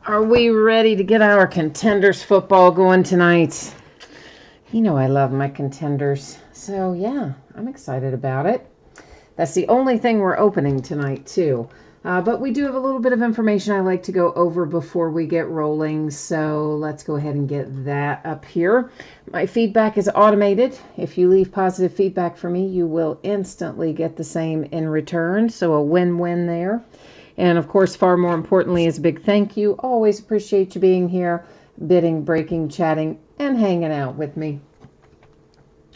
Are we ready to get our Contenders football going tonight? You know I love my Contenders. So, yeah, I'm excited about it. That's the only thing we're opening tonight, too. But we do have a little bit of information I like to go over before we get rolling. So let's go ahead and get that up here. My feedback is automated. If you leave positive feedback for me, you will instantly get the same in return. So a win-win there. And of course, far more importantly, is a big thank you. Always appreciate you being here, bidding, breaking, chatting, and hanging out with me.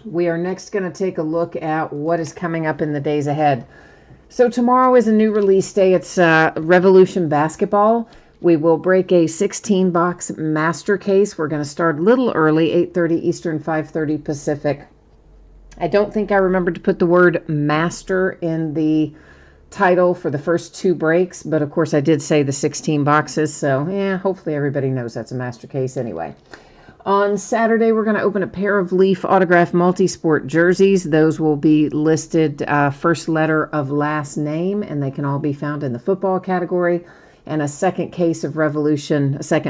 We are next going to take a look at what is coming up in the days ahead. So tomorrow is a new release day. It's Revolution Basketball. We will break a 16-box master case. We're going to start a little early, 8:30 Eastern, 5:30 Pacific. I don't think I remembered to put the word master in the title for the first two breaks, but of course I did say the 16 boxes, so yeah, hopefully everybody knows that's a master case anyway. On Saturday, we're going to open a pair of Leaf autograph multi-sport jerseys. Those will be listed first letter of last name, and they can all be found in the football category. And a second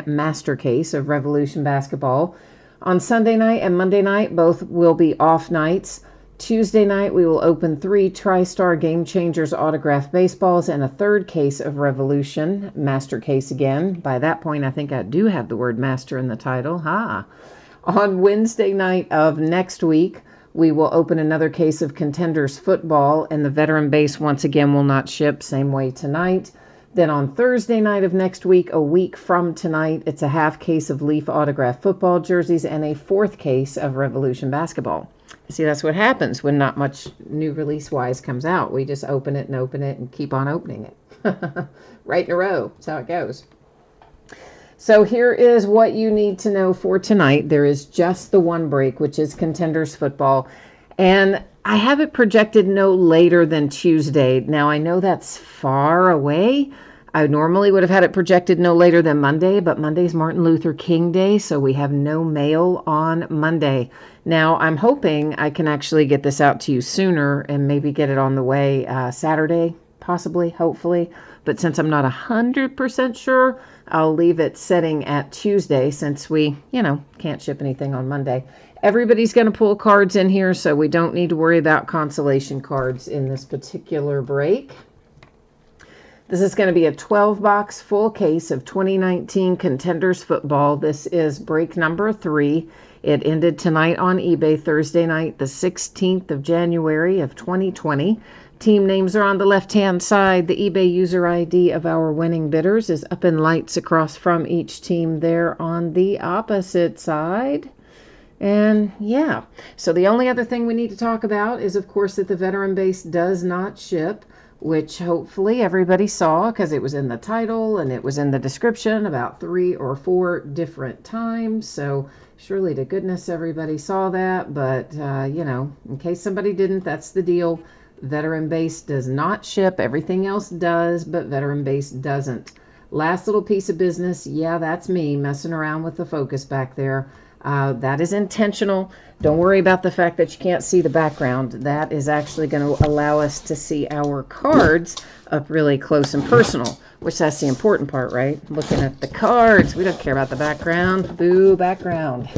master case of Revolution Basketball. On Sunday night and Monday night, both will be off nights. Tuesday night, we will open 3 TriStar Game Changers autograph baseballs and a third case of Revolution, master case again. By that point, I think I do have the word master in the title. On Wednesday night of next week, we will open another case of Contenders football, and the veteran base once again will not ship, same way tonight. Then on Thursday night of next week, a week from tonight, it's a half case of Leaf autograph football jerseys and a fourth case of Revolution basketball. See, that's what happens when not much new release-wise comes out. We just open it and keep on opening it. Right in a row. That's how it goes. So here is what you need to know for tonight. There is just the one break, which is Contenders football. And I have it projected no later than Tuesday. Now, I know that's far away. I normally would have had it projected no later than Monday, but Monday's Martin Luther King Day, so we have no mail on Monday. Now, I'm hoping I can actually get this out to you sooner and maybe get it on the way Saturday, possibly, hopefully. But since I'm not 100% sure, I'll leave it setting at Tuesday since we, can't ship anything on Monday. Everybody's going to pull cards in here, so we don't need to worry about consolation cards in this particular break. This is going to be a 12-box full case of 2019 Contenders football. This is break number 3. It ended tonight on eBay, Thursday night, the 16th of January of 2020. Team names are on the left-hand side. The eBay user ID of our winning bidders is up in lights across from each team there on the opposite side. And yeah, so the only other thing we need to talk about is, of course, that the veteran base does not ship, which hopefully everybody saw because it was in the title and it was in the description about 3 or 4 different times. So surely to goodness everybody saw that. But, in case somebody didn't, that's the deal. Veteran base does not ship. Everything else does, but veteran base doesn't. Last little piece of business. Yeah, that's me messing around with the focus back there. That is intentional. Don't worry about the fact that you can't see the background. That is actually going to allow us to see our cards up really close and personal, which that's the important part, right? Looking at the cards. We don't care about the background. Boo, background.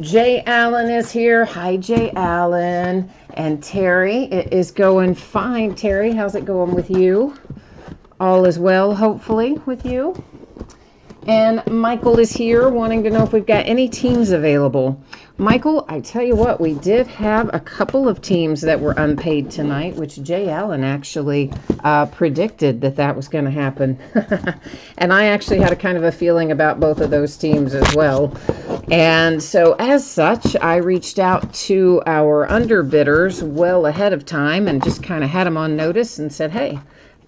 Jay Allen is here. Hi, Jay Allen. And Terry, it is going fine. Terry, how's it going with you? All is well, hopefully, with you. And Michael is here wanting to know if we've got any teams available. Michael, I tell you what, we did have a couple of teams that were unpaid tonight, which Jay Allen actually predicted that was going to happen. And I actually had a kind of a feeling about both of those teams as well. And so as such, I reached out to our underbidders well ahead of time and just kind of had them on notice and said, hey,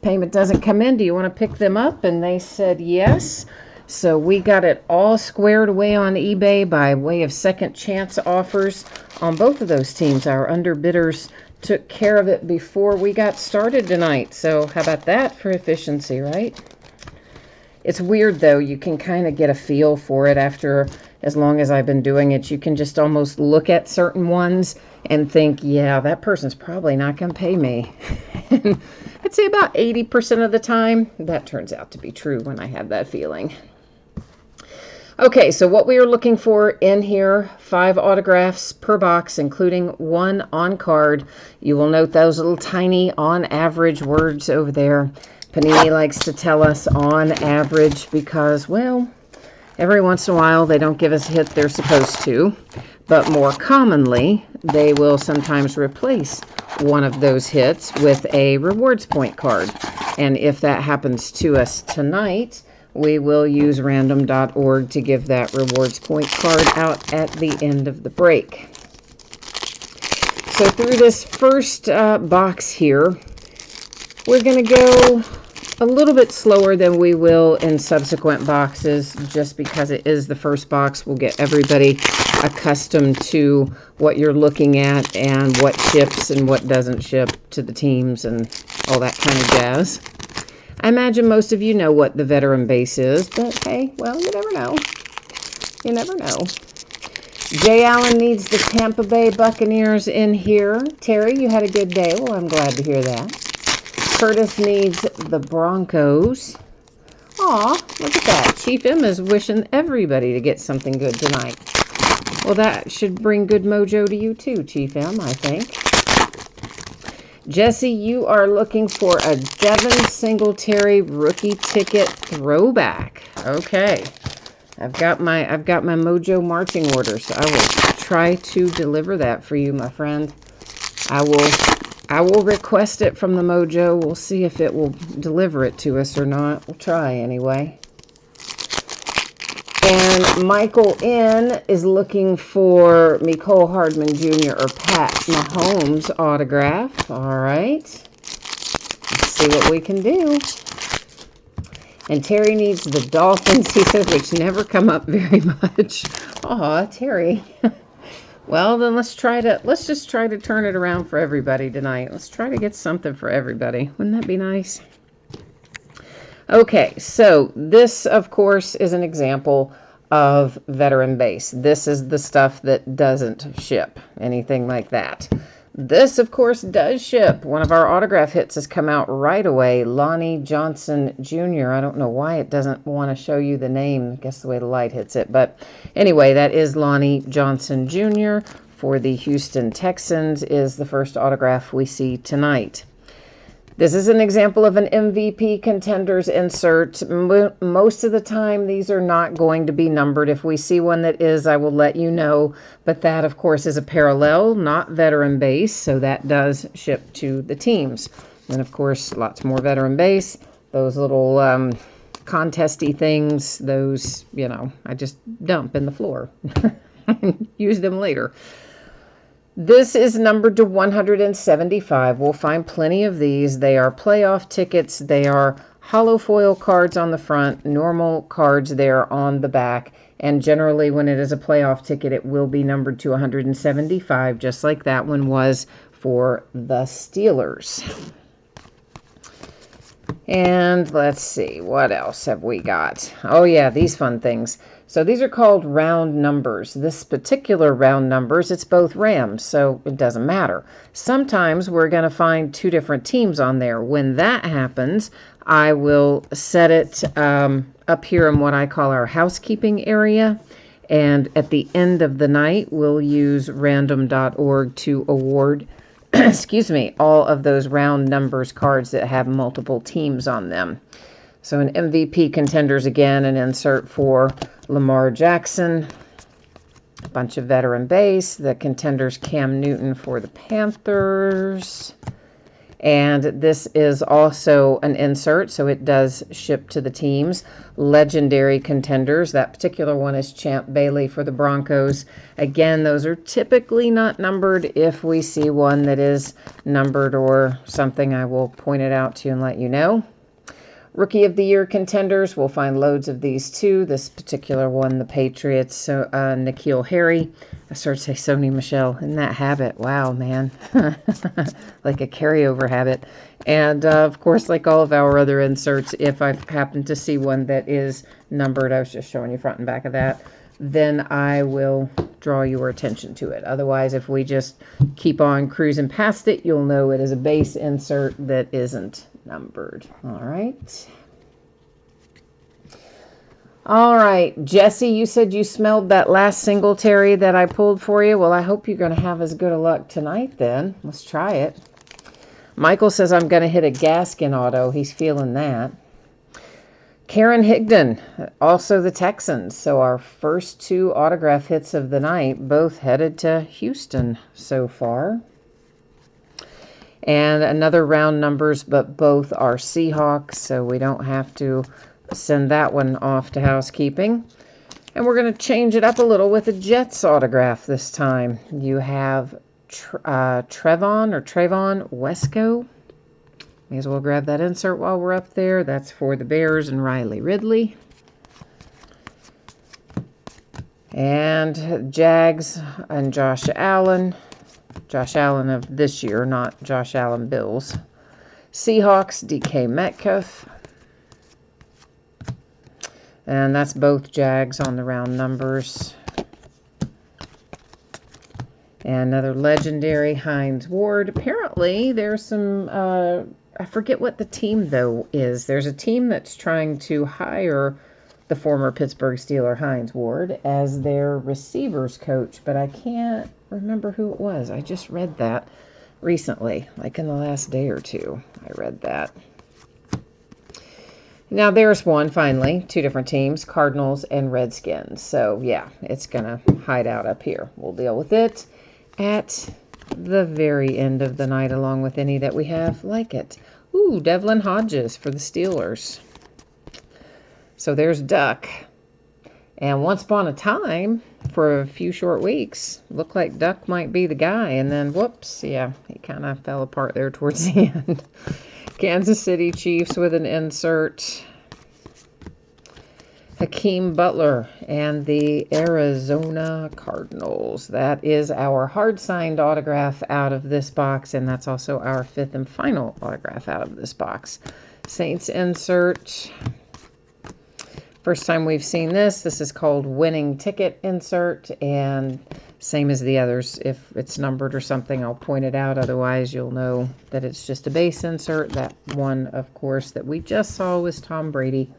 payment doesn't come in. Do you want to pick them up? And they said yes. So we got it all squared away on eBay by way of second chance offers on both of those teams. Our underbidders took care of it before we got started tonight. So how about that for efficiency, right? It's weird, though. You can kind of get a feel for it after as long as I've been doing it, you can just almost look at certain ones and think, yeah, that person's probably not going to pay me. I'd say about 80% of the time, that turns out to be true when I have that feeling. Okay, so what we are looking for in here, 5 autographs per box, including 1 on card. You will note those little tiny on average words over there. Panini likes to tell us on average because, well, every once in a while they don't give us a hit they're supposed to, but more commonly they will sometimes replace one of those hits with a rewards point card. And if that happens to us tonight, we will use random.org to give that rewards point card out at the end of the break. So through this first box here, we're going to go a little bit slower than we will in subsequent boxes, just because it is the first box. We'll get everybody accustomed to what you're looking at and what ships and what doesn't ship to the teams and all that kind of jazz. I imagine most of you know what the veteran base is, but hey, well, you never know. You never know. Jay Allen needs the Tampa Bay Buccaneers in here. Terry, you had a good day. Well, I'm glad to hear that. Curtis needs the Broncos. Aw, look at that. Chief M is wishing everybody to get something good tonight. Well, that should bring good mojo to you too, Chief M, I think. Jesse, you are looking for a Devin Singletary rookie ticket throwback. Okay. I've got my mojo marching orders. I will try to deliver that for you, my friend. I will request it from the mojo. We'll see if it will deliver it to us or not. We'll try anyway. And Michael N. is looking for Mecole Hardman Jr. or Pat Mahomes autograph. All right. Let's see what we can do. And Terry needs the Dolphins, he says, which never come up very much. Aw, Terry. Well, then let's just try to turn it around for everybody tonight. Let's try to get something for everybody. Wouldn't that be nice? Okay, so this, of course, is an example of veteran base. This is the stuff that doesn't ship, anything like that. This, of course, does ship. One of our autograph hits has come out right away. Lonnie Johnson Jr. I don't know why it doesn't want to show you the name. I guess the way the light hits it. But anyway, that is Lonnie Johnson Jr. for the Houston Texans is the first autograph we see tonight. This is an example of an MVP contenders insert. Most of the time, these are not going to be numbered. If we see one that is, I will let you know. But that, of course, is a parallel, not veteran base. So that does ship to the teams. And, of course, lots more veteran base. Those little contesty things, those, you know, I just dump in the floor and use them later. This is numbered to 175. We'll find plenty of these. They are playoff tickets. They are hollow foil cards on the front, normal cards there on the back. And generally, when it is a playoff ticket, it will be numbered to 175, just like that one was for the Steelers. And let's see, what else have we got? Oh, yeah, these fun things. So these are called round numbers. This particular round numbers, it's both Rams, so it doesn't matter. Sometimes we're going to find 2 different teams on there. When that happens, I will set it up here in what I call our housekeeping area. And at the end of the night, we'll use random.org to award excuse me, all of those round numbers cards that have multiple teams on them. So an MVP contenders again, an insert for Lamar Jackson, a bunch of veteran base, the contenders Cam Newton for the Panthers. And this is also an insert, so it does ship to the teams. Legendary contenders. That particular one is Champ Bailey for the Broncos. Again, those are typically not numbered. If we see one that is numbered or something, I will point it out to you and let you know. Rookie of the Year contenders, we'll find loads of these too. This particular one, the Patriots, N'Keal Harry. I started to say Sony Michel. Isn't that habit? Wow, man. Like a carryover habit. And, of course, like all of our other inserts, if I happen to see one that is numbered, I was just showing you front and back of that. then I will draw your attention to it. Otherwise, if we just keep on cruising past it, you'll know it is a base insert that isn't numbered. All right. All right, Jesse, you said you smelled that last Singletary that I pulled for you. Well, I hope you're going to have as good a luck tonight then. Let's try it. Michael says I'm going to hit a Gaskin auto. He's feeling that. Karen Higdon, also the Texans. So our first 2 autograph hits of the night, both headed to Houston so far. And another round numbers, but both are Seahawks, so we don't have to send that one off to housekeeping. And we're going to change it up a little with a Jets autograph this time. You have Trevon Wesco. May as well grab that insert while we're up there. That's for the Bears and Riley Ridley. And Jags and Josh Allen. Josh Allen of this year, not Josh Allen Bills. Seahawks, DK Metcalf. And that's both Jags on the round numbers. And another legendary, Hines Ward. Apparently, there's some, I forget what the team, though, is. There's a team that's trying to hire the former Pittsburgh Steeler, Hines Ward, as their receivers coach. But I can't remember who it was. I just read that recently, like in the last day or two. I read that. Now, there's one, finally, 2 different teams, Cardinals and Redskins. So, yeah, it's going to hide out up here. We'll deal with it at the very end of the night, along with any that we have like it. Ooh, Devlin Hodges for the Steelers. So there's Duck. And once upon a time, for a few short weeks, looked like Duck might be the guy. And then, whoops, yeah, he kind of fell apart there towards the end. Kansas City Chiefs with an insert. Hakeem Butler and the Arizona Cardinals. That is our hard-signed autograph out of this box, and that's also our 5th and final autograph out of this box. Saints insert. First time we've seen this. This is called Winning Ticket insert, and same as the others. If it's numbered or something, I'll point it out. Otherwise, you'll know that it's just a base insert. That one, of course, that we just saw was Tom Brady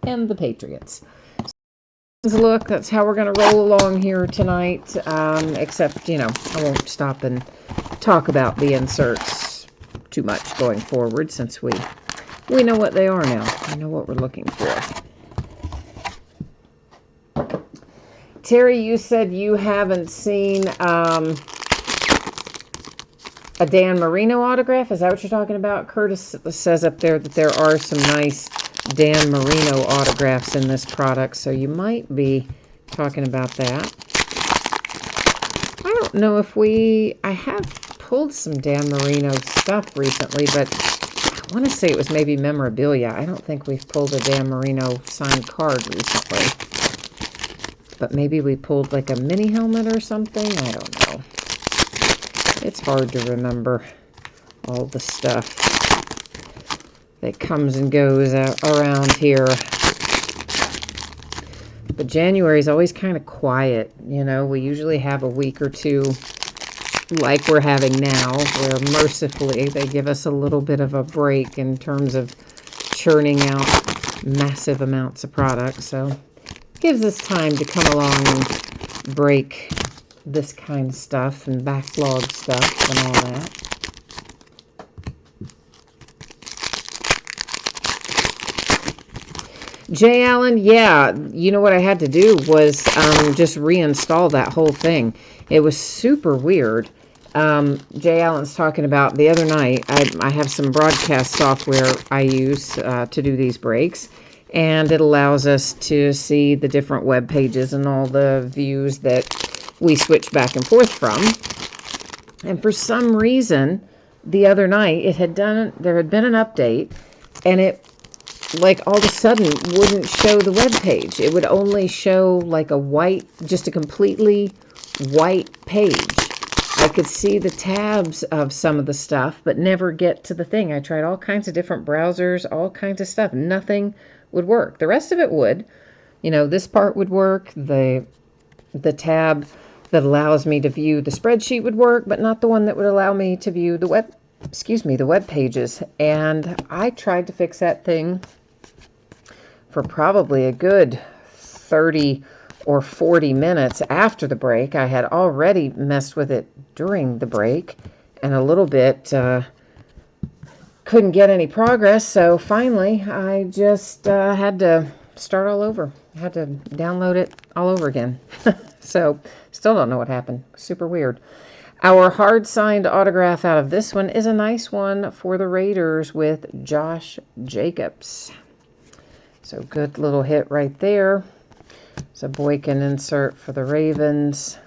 and the Patriots. Look, that's how we're going to roll along here tonight. Except, you know, I won't stop and talk about the inserts too much going forward, since we know what they are now. We know what we're looking for. Terry, you said you haven't seen a Dan Marino autograph. Is that what you're talking about? Curtis says up there that there are some nice Dan Marino autographs in this product, so you might be talking about that. I don't know if I have pulled some Dan Marino stuff recently, but I want to say it was maybe memorabilia. I don't think we've pulled a Dan Marino signed card recently. But maybe we pulled like a mini helmet or something. I don't know. It's hard to remember all the stuff that comes and goes around here. But January is always kind of quiet. You know, we usually have a week or two like we're having now, where mercifully they give us a little bit of a break in terms of churning out massive amounts of product. So gives us time to come along and break this kind of stuff and backlog stuff and all that. Jay Allen, yeah, you know what I had to do was just reinstall that whole thing. It was super weird. Jay Allen's talking about the other night, I have some broadcast software I use to do these breaks. And it allows us to see the different web pages and all the views that we switch back and forth from. And for some reason, the other night, there had been an update, and it, like, all of a sudden wouldn't show the web page. It would only show like just a completely white page. I could see the tabs of some of the stuff, but never get to the thing. I tried all kinds of different browsers, all kinds of stuff. Nothing would work. The rest of it would. You know, this part would work. The the tab that allows me to view the spreadsheet would work, but not the one that would allow me to view the web pages. And I tried to fix that thing for probably a good 30 or 40 minutes after the break. I had already messed with it during the break and a little bit couldn't get any progress. So finally, I just had to start all over. I had to download it all over again. So still don't know what happened. Super weird. Our hard signed autograph out of this one is a nice one for the Raiders with Josh Jacobs. So good little hit right there. It's a Boykin insert for the Ravens.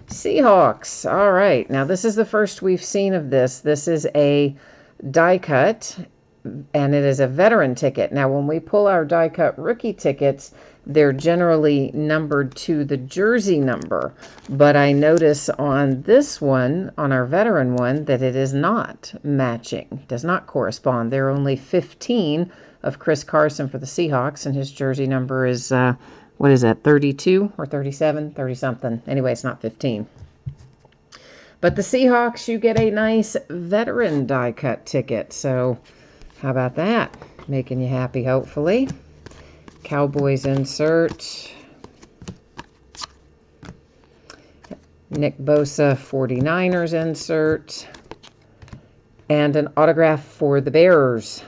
Seahawks. All right. Now this is the first we've seen of this. This is a die cut, and it is a veteran ticket. Now when we pull our die cut rookie tickets, they're generally numbered to the jersey number, but I notice on this one, on our veteran one, that it is not matching. It does not correspond. There are only 15 of Chris Carson for the Seahawks, and his jersey number is, what is that, 32 or 37? 30-something. Anyway, it's not 15. But the Seahawks, you get a nice veteran die cut ticket. So how about that? Making you happy, hopefully. Cowboys insert. Nick Bosa 49ers insert. And an autograph for the Bears.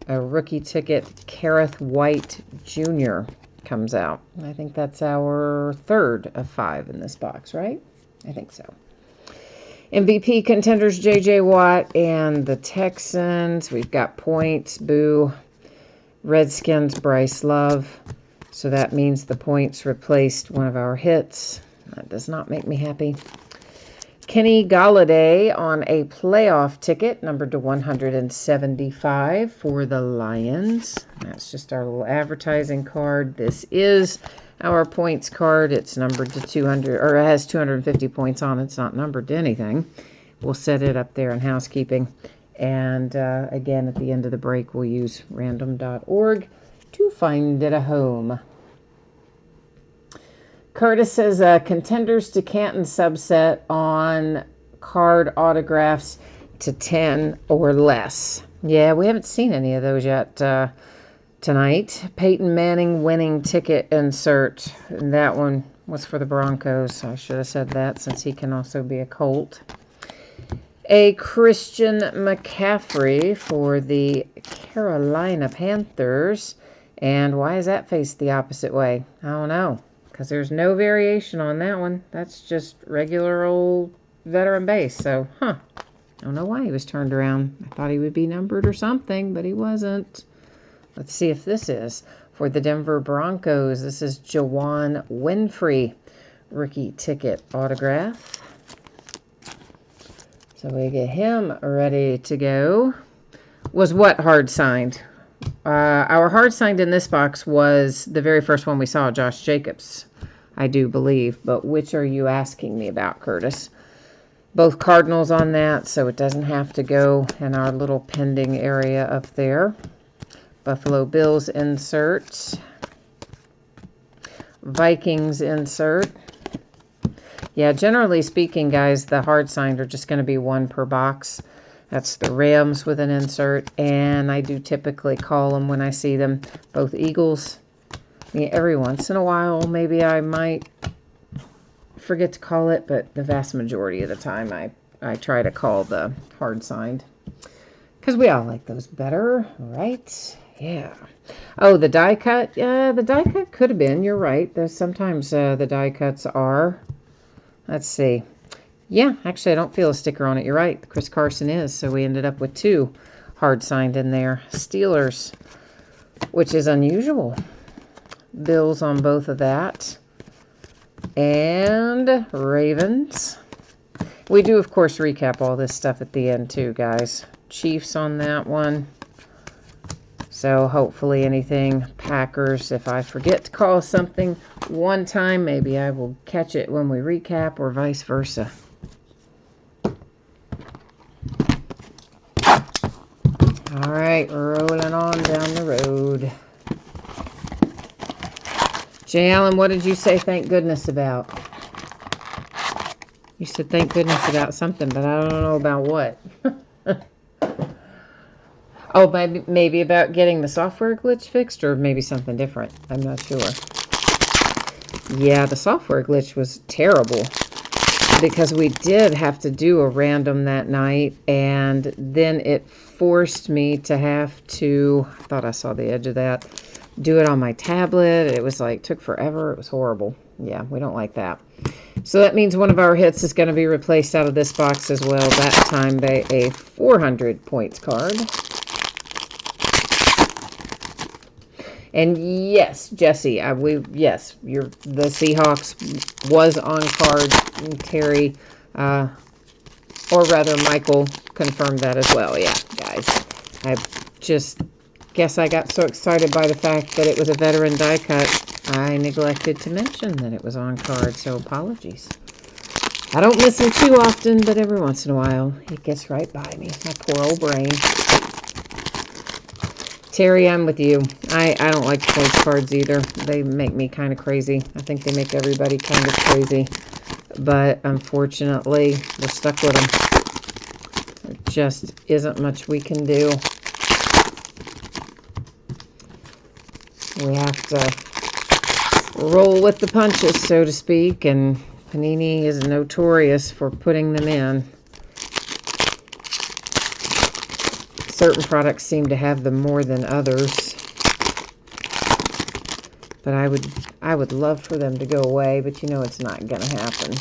A rookie ticket, Kareth White Jr. comes out. I think that's our third of 5 in this box, right? I think so. MVP contenders, J.J. Watt and the Texans. We've got points, boo. Redskins, Bryce Love. So that means the points replaced one of our hits. That does not make me happy. Kenny Golladay on a playoff ticket, numbered to 175 for the Lions. That's just our little advertising card. This is our points card. It's numbered to 200, or it has 250 points on it. It's not numbered to anything. We'll set it up there in housekeeping. And again, at the end of the break, we'll use random.org to find it a home. Curtis says contenders to Canton subset on card autographs to 10 or less. Yeah, we haven't seen any of those yet tonight. Peyton Manning winning ticket insert. And that one was for the Broncos. I should have said that since he can also be a Colt. A Christian McCaffrey for the Carolina Panthers. And why is that faced the opposite way? I don't know. Because there's no variation on that one. That's just regular old veteran base. So, I don't know why he was turned around. I thought he would be numbered or something, but he wasn't. Let's see if this is. For the Denver Broncos, this is Jawan Winfrey. Rookie ticket autograph. So we get him ready to go. Was what hard signed? Our hard signed in this box was the very first one we saw, Josh Jacobs, I do believe. But which are you asking me about, Curtis? Both Cardinals on that, so it doesn't have to go in our little pending area up there. Buffalo Bills insert. Vikings insert. Yeah, generally speaking, guys, the hard signed are just going to be one per box. That's the Rams with an insert, and I do typically call them when I see them. Both Eagles. I mean, every once in a while, maybe I might forget to call it, but the vast majority of the time, I try to call the hard signed. Because we all like those better, right? Yeah. Oh, the die cut? Yeah, the die cut could have been. You're right. There's sometimes the die cuts are. Let's see. Yeah, actually, I don't feel a sticker on it. You're right. Chris Carson is. So we ended up with 2 hard signed in there. Steelers, which is unusual. Bills on both of that. And Ravens. We do, of course, recap all this stuff at the end, too, guys. Chiefs on that one. So hopefully anything Packers, if I forget to call something one time, maybe I will catch it when we recap or vice versa. All right, rolling on down the road. Jay Allen, what did you say thank goodness about? You said thank goodness about something, but I don't know about what. Oh, maybe about getting the software glitch fixed, or maybe something different. I'm not sure. Yeah, the software glitch was terrible because we did have to do a random that night, and then it forced me to have to, I thought I saw the edge of that, do it on my tablet. It was like, took forever. It was horrible. Yeah, we don't like that. So that means one of our hits is going to be replaced out of this box as well. That time by a 400 points card. And yes, Jesse, yes, the Seahawks was on card. Terry, or rather Michael, confirmed that as well. Yeah, guys, I just guess I got so excited by the fact that it was a veteran die cut, I neglected to mention that it was on card, so apologies. I don't listen too often, but every once in a while, it gets right by me. My poor old brain. Terry, I'm with you. I don't like points cards either. They make me kind of crazy. I think they make everybody kind of crazy. But unfortunately, we're stuck with them. There just isn't much we can do. We have to roll with the punches, so to speak, and Panini is notorious for putting them in. Certain products seem to have them more than others. But I would love for them to go away, but you know it's not going to happen.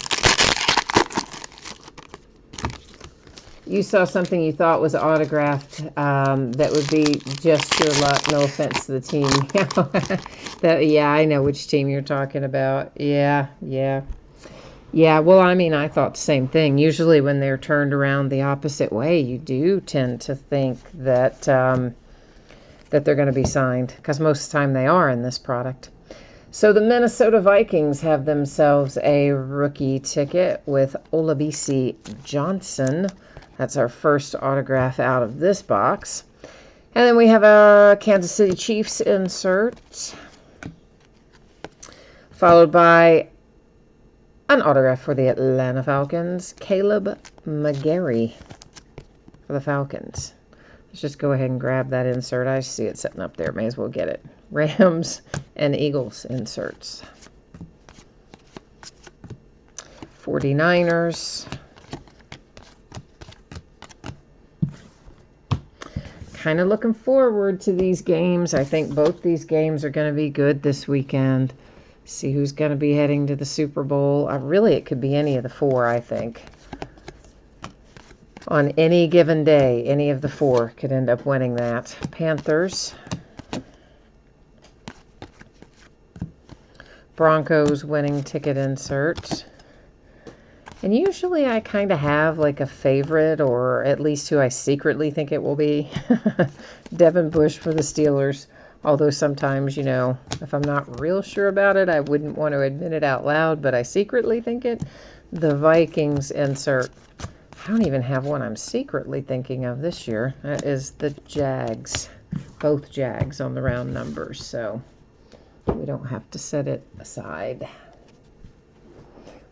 You saw something you thought was autographed that would be just your luck. No offense to the team. Yeah, I know which team you're talking about. Yeah. Yeah, well, I mean, I thought the same thing. Usually when they're turned around the opposite way, you do tend to think that that they're going to be signed, because most of the time they are in this product. So the Minnesota Vikings have themselves a rookie ticket with Olabisi Johnson. That's our first autograph out of this box. And then we have a Kansas City Chiefs insert, followed by an autograph for the Atlanta Falcons, Caleb McGarry for the Falcons. Let's just go ahead and grab that insert. I see it sitting up there. May as well get it. Rams and Eagles inserts. 49ers. Kind of looking forward to these games. I think both these games are going to be good this weekend. See who's going to be heading to the Super Bowl. Really, it could be any of the four, I think. On any given day, any of the four could end up winning that. Panthers. Broncos winning ticket insert. And usually I kind of have like a favorite, or at least who I secretly think it will be. Devin Bush for the Steelers. Although sometimes, you know, if I'm not real sure about it, I wouldn't want to admit it out loud, but I secretly think it. The Vikings insert. I don't even have one I'm secretly thinking of this year. That is the Jags. Both Jags on the round numbers, so we don't have to set it aside.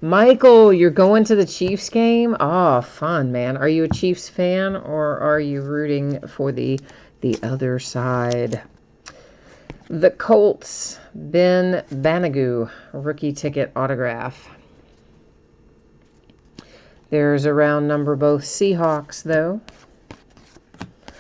Michael, you're going to the Chiefs game? Oh, fun, man. Are you a Chiefs fan, or are you rooting for the other side? The Colts, Ben Banogu, rookie ticket autograph. There's a round number, both Seahawks, though.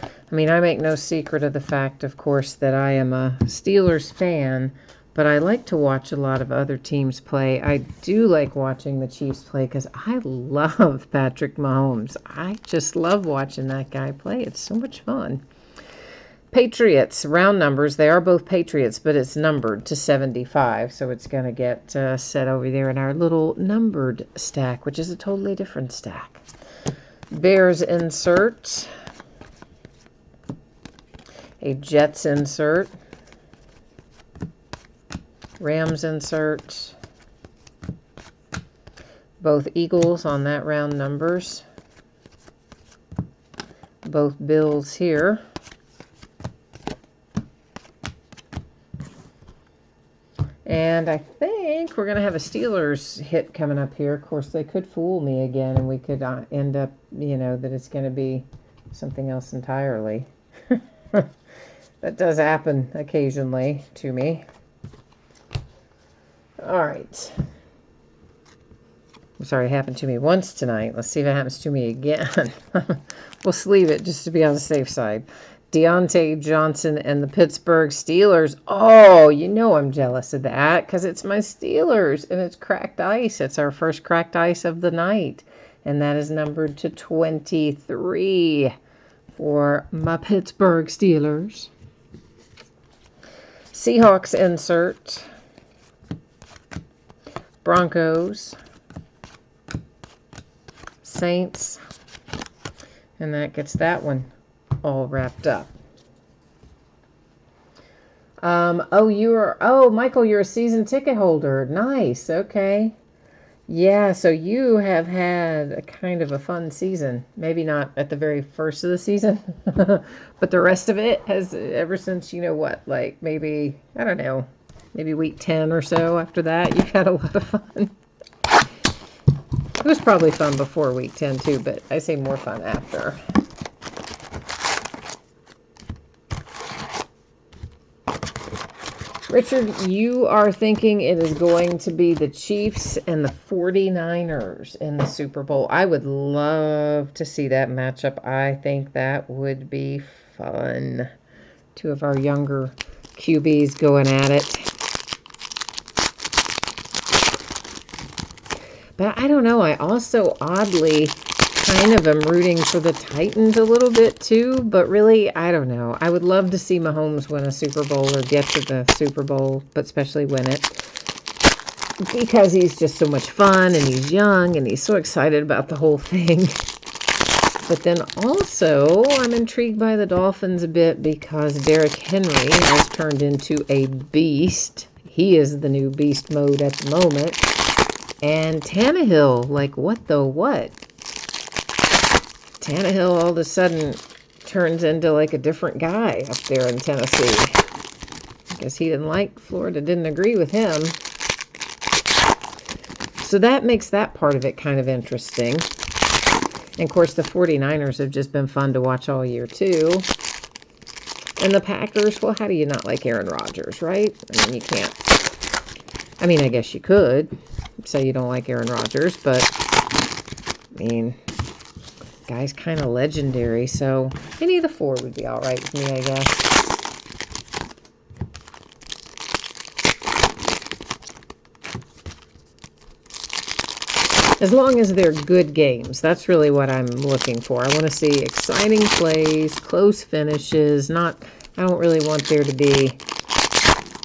I mean, I make no secret of the fact, of course, that I am a Steelers fan, but I like to watch a lot of other teams play. I do like watching the Chiefs play because I love Patrick Mahomes. I just love watching that guy play. It's so much fun. Patriots, round numbers. They are both Patriots, but it's numbered to 75, so it's going to get set over there in our little numbered stack, which is a totally different stack. Bears insert. A Jets insert. Rams insert. Both Eagles on that round numbers. Both Bills here. And I think we're going to have a Steelers hit coming up here. Of course, they could fool me again, and we could end up, that it's going to be something else entirely. That does happen occasionally to me. All right. I'm sorry, it happened to me once tonight. Let's see if it happens to me again. We'll sleeve it just to be on the safe side. Deontay Johnson and the Pittsburgh Steelers. Oh, I'm jealous of that because it's my Steelers and it's cracked ice. It's our first cracked ice of the night. And that is numbered to 23 for my Pittsburgh Steelers. Seahawks insert. Broncos. Saints. And that gets that one all wrapped up. Michael, you're a season ticket holder. Nice. Okay. Yeah, so you have had a kind of a fun season. Maybe not at the very first of the season, but the rest of it has ever since, maybe, I don't know, maybe week 10 or so after that, you've had a lot of fun. It was probably fun before week 10 too, but I say more fun after. Richard, you are thinking it is going to be the Chiefs and the 49ers in the Super Bowl. I would love to see that matchup. I think that would be fun. Two of our younger QBs going at it. But I don't know. I also oddly kind of am rooting for the Titans a little bit too, but really, I don't know. I would love to see Mahomes win a Super Bowl or get to the Super Bowl, but especially win it. Because he's just so much fun and he's young and he's so excited about the whole thing. But then also, I'm intrigued by the Dolphins a bit because Derrick Henry has turned into a beast. He is the new beast mode at the moment. And Tannehill, what the what? Tannehill all of a sudden turns into a different guy up there in Tennessee. I guess he didn't like Florida, didn't agree with him. So that makes that part of it kind of interesting. And of course, the 49ers have just been fun to watch all year too. And the Packers, well, how do you not like Aaron Rodgers, right? I mean, you can't. I mean, I guess you could say you don't like Aaron Rodgers, but I mean, guy's kind of legendary, so any of the four would be all right with me, I guess. As long as they're good games, that's really what I'm looking for. I want to see exciting plays, close finishes. I don't really want there to be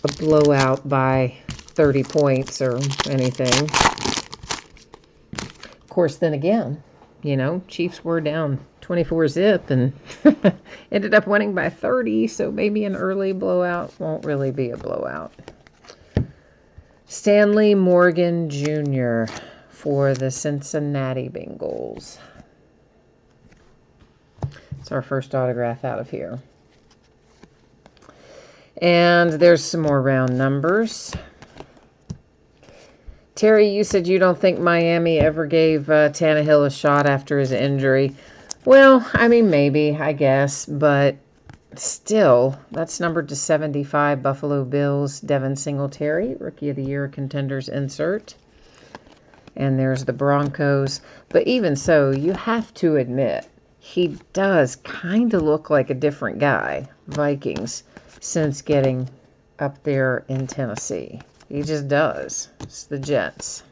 a blowout by 30 points or anything. Of course, then again, Chiefs were down 24-zip and ended up winning by 30, so maybe an early blowout won't really be a blowout. Stanley Morgan Jr. for the Cincinnati Bengals. It's our first autograph out of here. And there's some more round numbers. Terry, you said you don't think Miami ever gave Tannehill a shot after his injury. Well, I mean, maybe, I guess. But still, that's numbered to 75. Buffalo Bills, Devin Singletary, Rookie of the Year contenders insert. And there's the Broncos. But even so, you have to admit, he does kind of look like a different guy, Vikings, since getting up there in Tennessee. He just does. It's the Jets.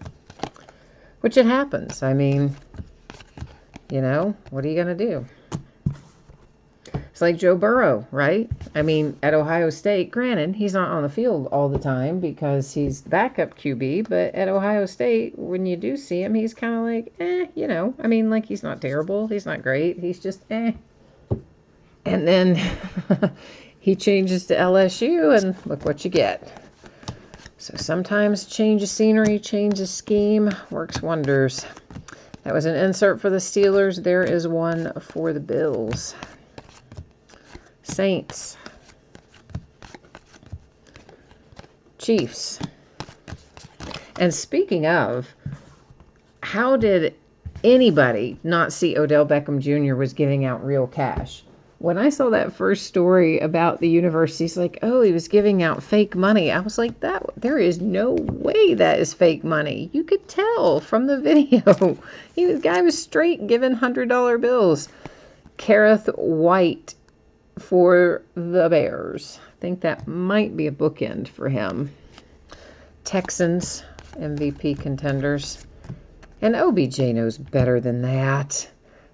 Which it happens. I mean, what are you going to do? It's like Joe Burrow, right? I mean, at Ohio State, granted, he's not on the field all the time because he's backup QB, but at Ohio State, when you do see him, he's kind of like, I mean, he's not terrible. He's not great. He's just, And then he changes to LSU, and look what you get. So sometimes change of scenery, change of scheme works wonders. That was an insert for the Steelers. There is one for the Bills. Saints. Chiefs. And speaking of, how did anybody not see Odell Beckham Jr. was giving out real cash? When I saw that first story about the universities, like, oh, he was giving out fake money, I was like, there is no way that is fake money. You could tell from the video. The guy was straight giving $100 bills. Kareth White for the Bears. I think that might be a bookend for him. Texans, MVP contenders. And OBJ knows better than that.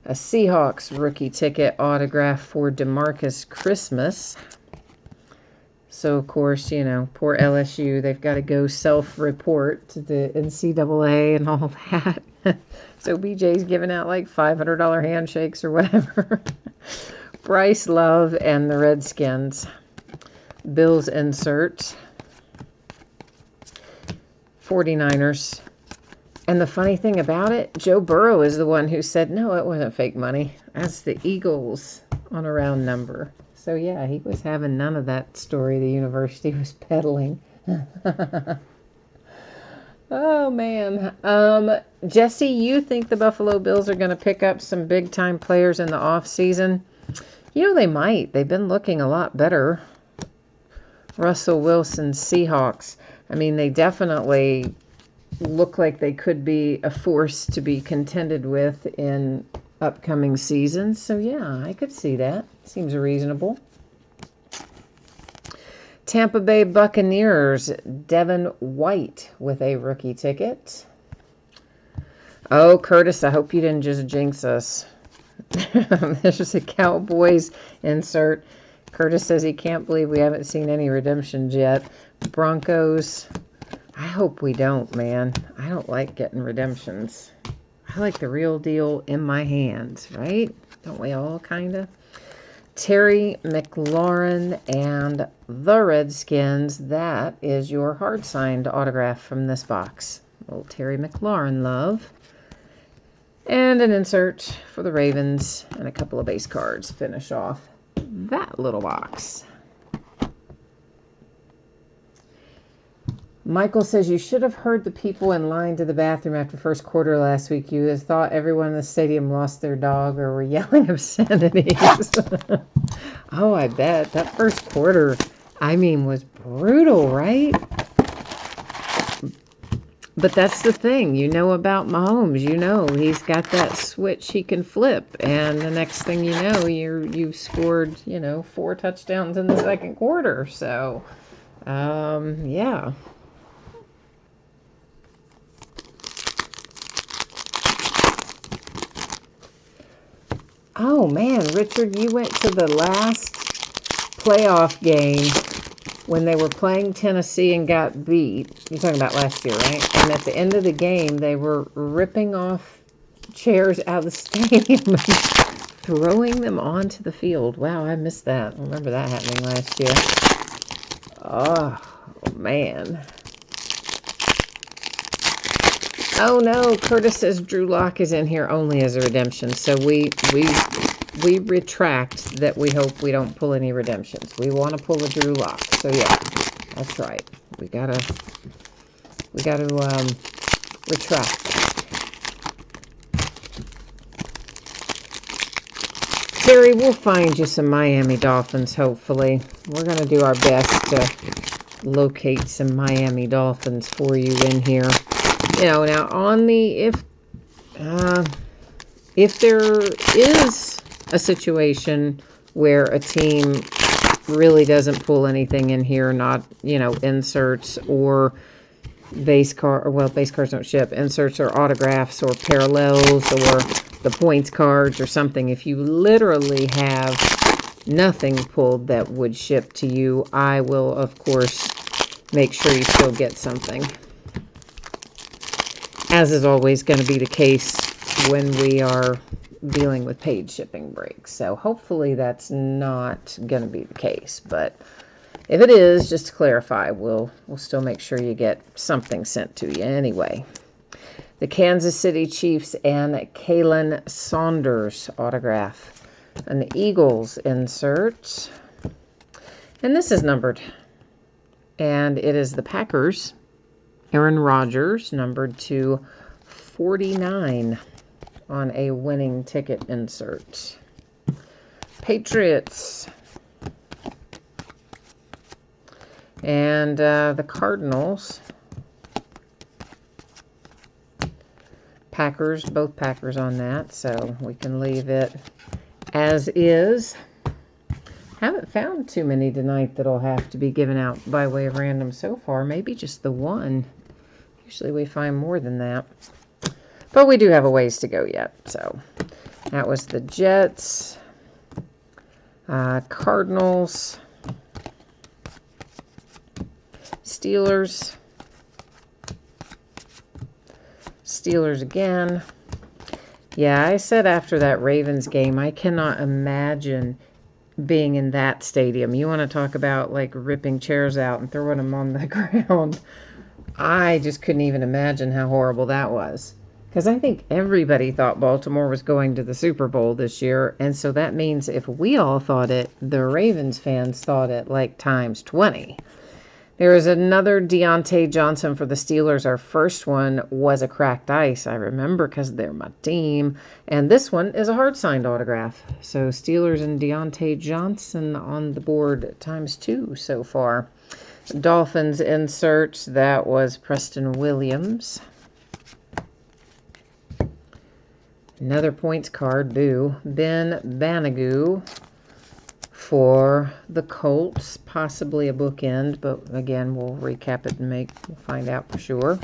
A Seahawks rookie ticket autograph for DeMarcus Christmas. So, of course, poor LSU, they've got to go self-report to the NCAA and all that. So BJ's giving out like $500 handshakes or whatever. Bryce Love and the Redskins. Bills insert. 49ers. And the funny thing about it, Joe Burrow is the one who said, no, it wasn't fake money. That's the Eagles on a round number. So, yeah, he was having none of that story the university was peddling. Oh, man. Jesse, you think the Buffalo Bills are going to pick up some big-time players in the offseason? They might. They've been looking a lot better. Russell Wilson, Seahawks. I mean, they definitely look like they could be a force to be contended with in upcoming seasons. So, yeah, I could see that. Seems reasonable. Tampa Bay Buccaneers, Devin White with a rookie ticket. Oh, Curtis, I hope you didn't just jinx us. There's a Cowboys insert. Curtis says he can't believe we haven't seen any redemptions yet. Broncos. I hope we don't, man. I don't like getting redemptions. I like the real deal in my hands, right? Don't we all, kind of? Terry McLaurin and the Redskins. That is your hard-signed autograph from this box. Little Terry McLaurin love. And an insert for the Ravens and a couple of base cards. Finish off that little box. Michael says, you should have heard the people in line to the bathroom after first quarter last week. You thought everyone in the stadium lost their dog or were yelling obscenities. Oh, I bet. That first quarter, was brutal, right? But that's the thing. About Mahomes. He's got that switch he can flip. And the next thing you know, you've scored, 4 touchdowns in the second quarter. So, yeah. Oh, man, Richard, you went to the last playoff game when they were playing Tennessee and got beat. You're talking about last year, right? And at the end of the game, they were ripping off chairs out of the stadium and throwing them onto the field. Wow, I missed that. I remember that happening last year. Oh, man. Oh no, Curtis says Drew Lock is in here only as a redemption. So we retract that. We hope we don't pull any redemptions. We want to pull a Drew Lock. So yeah, that's right. We gotta retract. Terry, we'll find you some Miami Dolphins, hopefully. We're gonna do our best to locate some Miami Dolphins for you in here. Now on the if there is a situation where a team really doesn't pull anything in here, not, inserts or base cards don't ship, inserts or autographs or parallels or the points cards or something, if you literally have nothing pulled that would ship to you, I will, of course, make sure you still get something. As is always going to be the case when we are dealing with paid shipping breaks. So hopefully that's not going to be the case. But if it is, just to clarify, we'll still make sure you get something sent to you anyway. The Kansas City Chiefs and Kalen Saunders autograph. An Eagles insert. And this is numbered. And it is the Packers. Aaron Rodgers, numbered to 49 on a winning ticket insert. Patriots. And the Cardinals. Packers, both Packers on that, so we can leave it as is. Haven't found too many tonight that'll have to be given out by way of random so far. Maybe just the one. Usually we find more than that. But we do have a ways to go yet. So that was the Jets, Cardinals, Steelers, Steelers again. Yeah, I said after that Ravens game, I cannot imagine being in that stadium. You want to talk about like ripping chairs out and throwing them on the ground. I just couldn't even imagine how horrible that was. Because I think everybody thought Baltimore was going to the Super Bowl this year. And so that means if we all thought it, the Ravens fans thought it like times 20. There is another Deontay Johnson for the Steelers. Our first one was a cracked ice, I remember, because they're my team. And this one is a hard-signed autograph. So Steelers and Deontay Johnson on the board times 2 so far. Dolphins insert, that was Preston Williams. Another points card, boo. Ben Banagoo for the Colts, possibly a bookend, but again, we'll recap it and we'll find out for sure.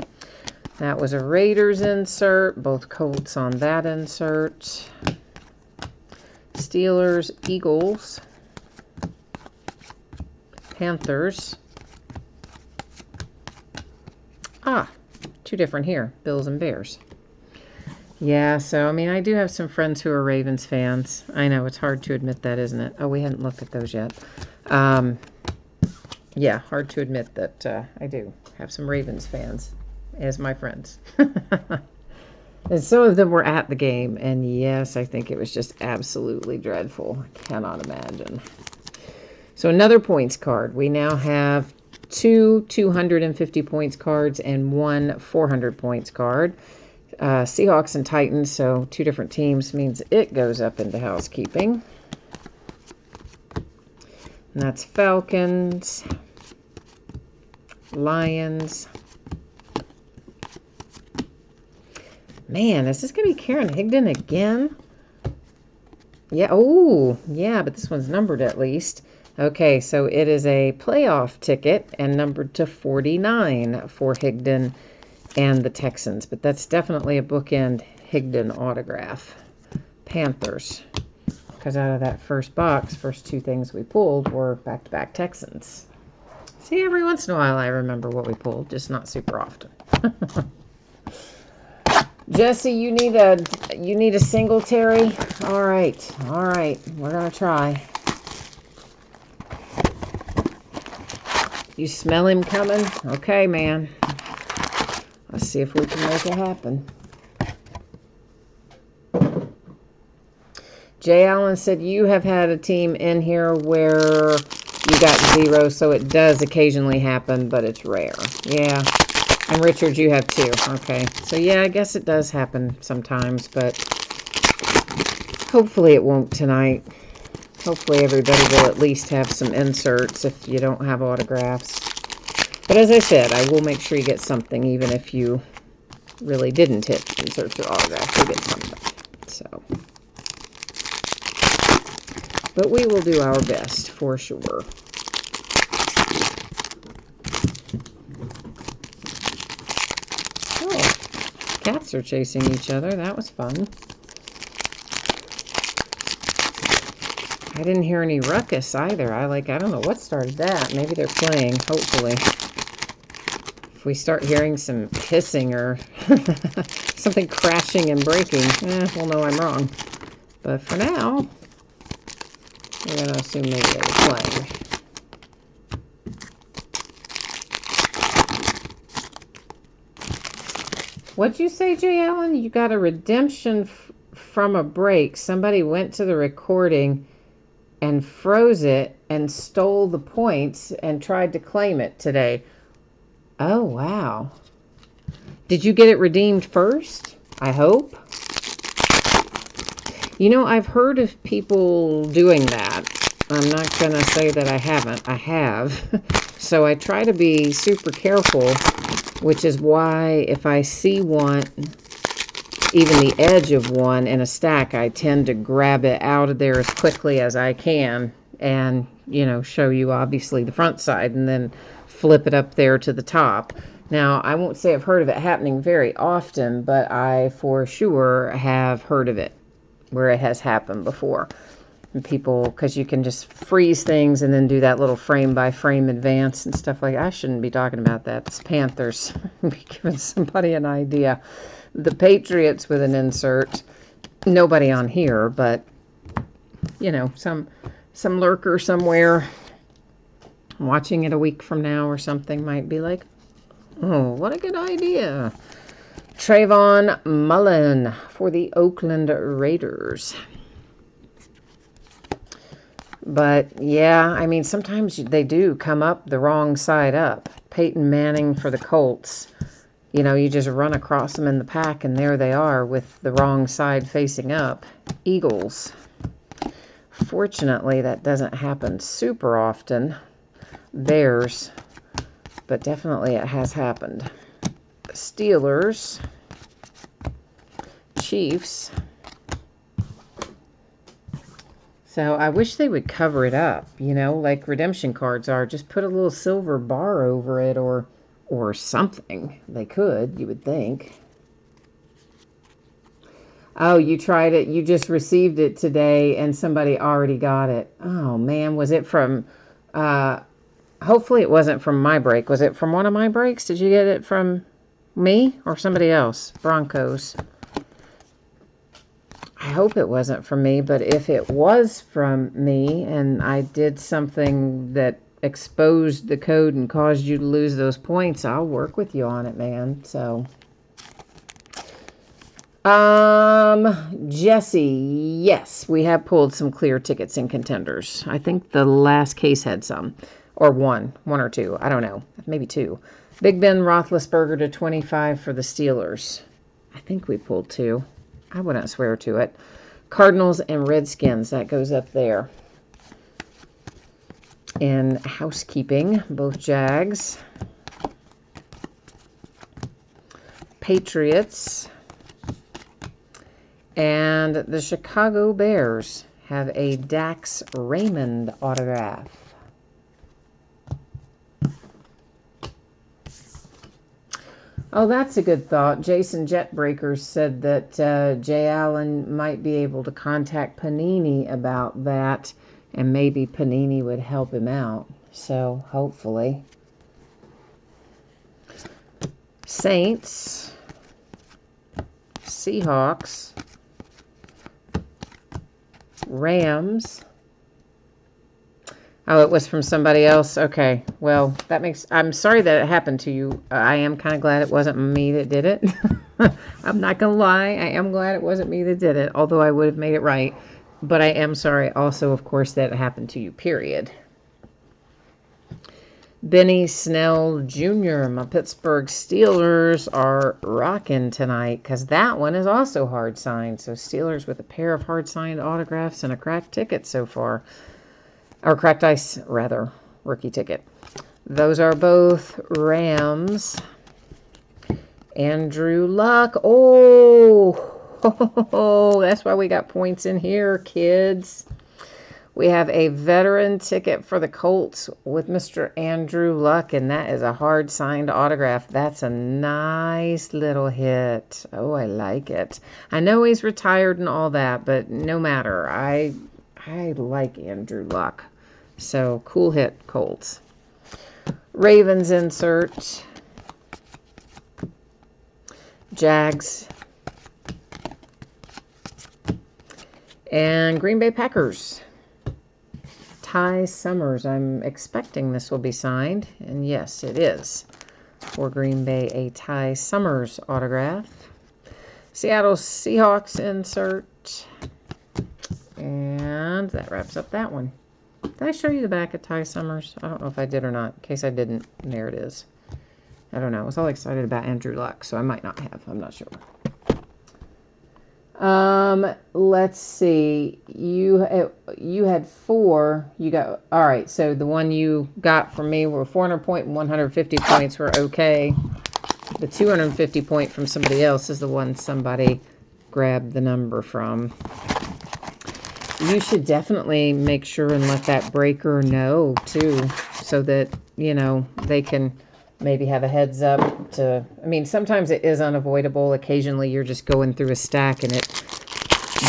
That was a Raiders insert, both Colts on that insert. Steelers, Eagles, Panthers. Two different here, Bills and Bears. Yeah, so, I mean, I do have some friends who are Ravens fans. I know, it's hard to admit that, isn't it? Oh, we hadn't looked at those yet. Yeah, hard to admit that I do have some Ravens fans as my friends. And some of them were at the game, and yes, I think it was just absolutely dreadful. I cannot imagine. So another points card. We now have 2 250 points cards and 1 400 points card. Seahawks and Titans, so 2 different teams, means it goes up into housekeeping. And that's Falcons, Lions. Man, is this going to be Karen Higdon again? Yeah, oh, yeah, but this one's numbered at least. Okay, so it is a playoff ticket and numbered to 49 for Higdon and the Texans, but that's definitely a bookend Higdon autograph. Panthers, because out of that first box, first 2 things we pulled were back-to-back Texans. See, every once in a while I remember what we pulled, just not super often. Jesse, you need a Singletary? All right, we're gonna try. You smell him coming? Okay, man. Let's see if we can make it happen. Jay Allen said you have had a team in here where you got 0, so it does occasionally happen, but it's rare. Yeah. And Richard, you have 2. Okay. So yeah, I guess it does happen sometimes, but hopefully it won't tonight. Hopefully everybody will at least have some inserts if you don't have autographs. But as I said, I will make sure you get something, even if you really didn't hit inserts or autographs, you'll get something. So, but we will do our best for sure. Oh, cats are chasing each other. That was fun. I didn't hear any ruckus either. I don't know what started that. Maybe they're playing, hopefully. If we start hearing some hissing or something crashing and breaking, we'll know I'm wrong. But for now, we're going to assume maybe they were playing. What'd you say, Jay Allen? You got a redemption from a break. Somebody went to the recording and froze it and stole the points and tried to claim it today. Oh, wow. Did you get it redeemed first? I hope. You know, I've heard of people doing that. I'm not going to say that I haven't. I have. So I try to be super careful, which is why if I see one, even the edge of one in a stack, I tend to grab it out of there as quickly as I can and, you know, show you obviously the front side and then flip it up there to the top. Now, I won't say I've heard of it happening very often, but I for sure have heard of it where it has happened before. And people, because you can just freeze things and then do that little frame by frame advance and stuff like that. I shouldn't be talking about that. It's Panthers. Be giving somebody an idea. The Patriots with an insert. Nobody on here, but, you know, some lurker somewhere watching it a week from now or something might be like, oh, what a good idea. Trayvon Mullen for the Oakland Raiders. But, yeah, I mean, sometimes they do come up the wrong side up. Peyton Manning for the Colts. You know, you just run across them in the pack, and there they are with the wrong side facing up. Eagles. Fortunately, that doesn't happen super often. Bears. But definitely it has happened. Steelers. Chiefs. So I wish they would cover it up, you know, like redemption cards are. Just put a little silver bar over it or something. They could, you would think. Oh, you tried it. You just received it today and somebody already got it. Oh, man. Was it from, hopefully it wasn't from my break. Was it from one of my breaks? Did you get it from me or somebody else? Broncos. I hope it wasn't from me, but if it was from me and I did something that exposed the code and caused you to lose those points, I'll work with you on it, man. So, Jesse, yes, we have pulled some clear tickets and contenders. I think the last case had some, or one or two. I don't know, maybe two. Big Ben Roethlisberger to 25 for the Steelers. I think we pulled two. I wouldn't swear to it. Cardinals and Redskins, that goes up there. In housekeeping, both Jags. Patriots. And the Chicago Bears have a Dax Raymond autograph. Oh, that's a good thought. Jason Jetbreakers said that Jay Allen might be able to contact Panini about that, and maybe Panini would help him out. So, hopefully. Saints. Seahawks. Rams. Oh, it was from somebody else? Okay. Well, that makes... I'm sorry that it happened to you. I am kind of glad it wasn't me that did it. I'm not going to lie. I am glad it wasn't me that did it, although I would have made it right. But I am sorry also, of course, that it happened to you, period. Benny Snell Jr., my Pittsburgh Steelers are rocking tonight because that one is also hard signed. So Steelers with a pair of hard signed autographs and a cracked ticket so far. Or cracked ice, rather. Rookie ticket. Those are both Rams. Andrew Luck. Oh, that's why we got points in here, kids. We have a veteran ticket for the Colts with Mr. Andrew Luck, and that is a hard signed autograph. That's a nice little hit. Oh, I like it. I know he's retired and all that, but no matter. I like Andrew Luck. So, cool hit, Colts. Ravens insert. Jags. And Green Bay Packers. Ty Summers. I'm expecting this will be signed. And yes, it is. For Green Bay, a Ty Summers autograph. Seattle Seahawks insert. And that wraps up that one. Did I show you the back of Ty Summers? I don't know if I did or not. In case I didn't, there it is. I don't know. I was all excited about Andrew Luck, so I might not have. I'm not sure. Let's see. You had 4. You got, all right. So the one you got from me were 400 point and 150 points were okay. The 250 point from somebody else is the one somebody grabbed the number from. You should definitely make sure and let that breaker know too, so that, you know, they can maybe have a heads up to, I mean, sometimes it is unavoidable. Occasionally you're just going through a stack and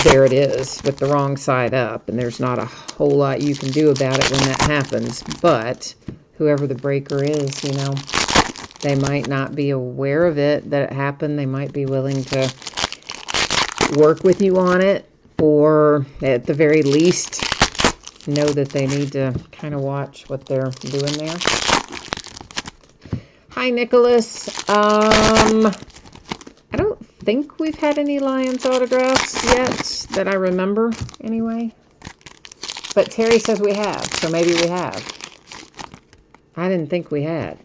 there it is with the wrong side up, and there's not a whole lot you can do about it when that happens. But whoever the breaker is, you know, they might not be aware of it, that it happened. They might be willing to work with you on it, or at the very least know that they need to kind of watch what they're doing there. Hi, Nicholas. I don't think we've had any Lions autographs yet that I remember anyway. But Terry says we have, so maybe we have. I didn't think we had.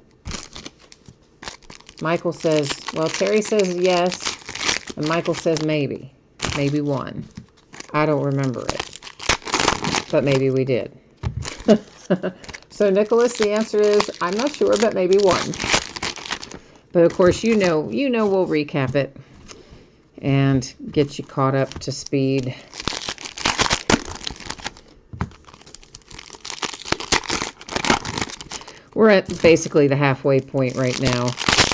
Michael says, well, Terry says yes, and Michael says maybe. Maybe one. I don't remember it, but maybe we did. So, Nicholas, the answer is, I'm not sure, but maybe one. But, of course, you know we'll recap it and get you caught up to speed. We're at basically the halfway point right now,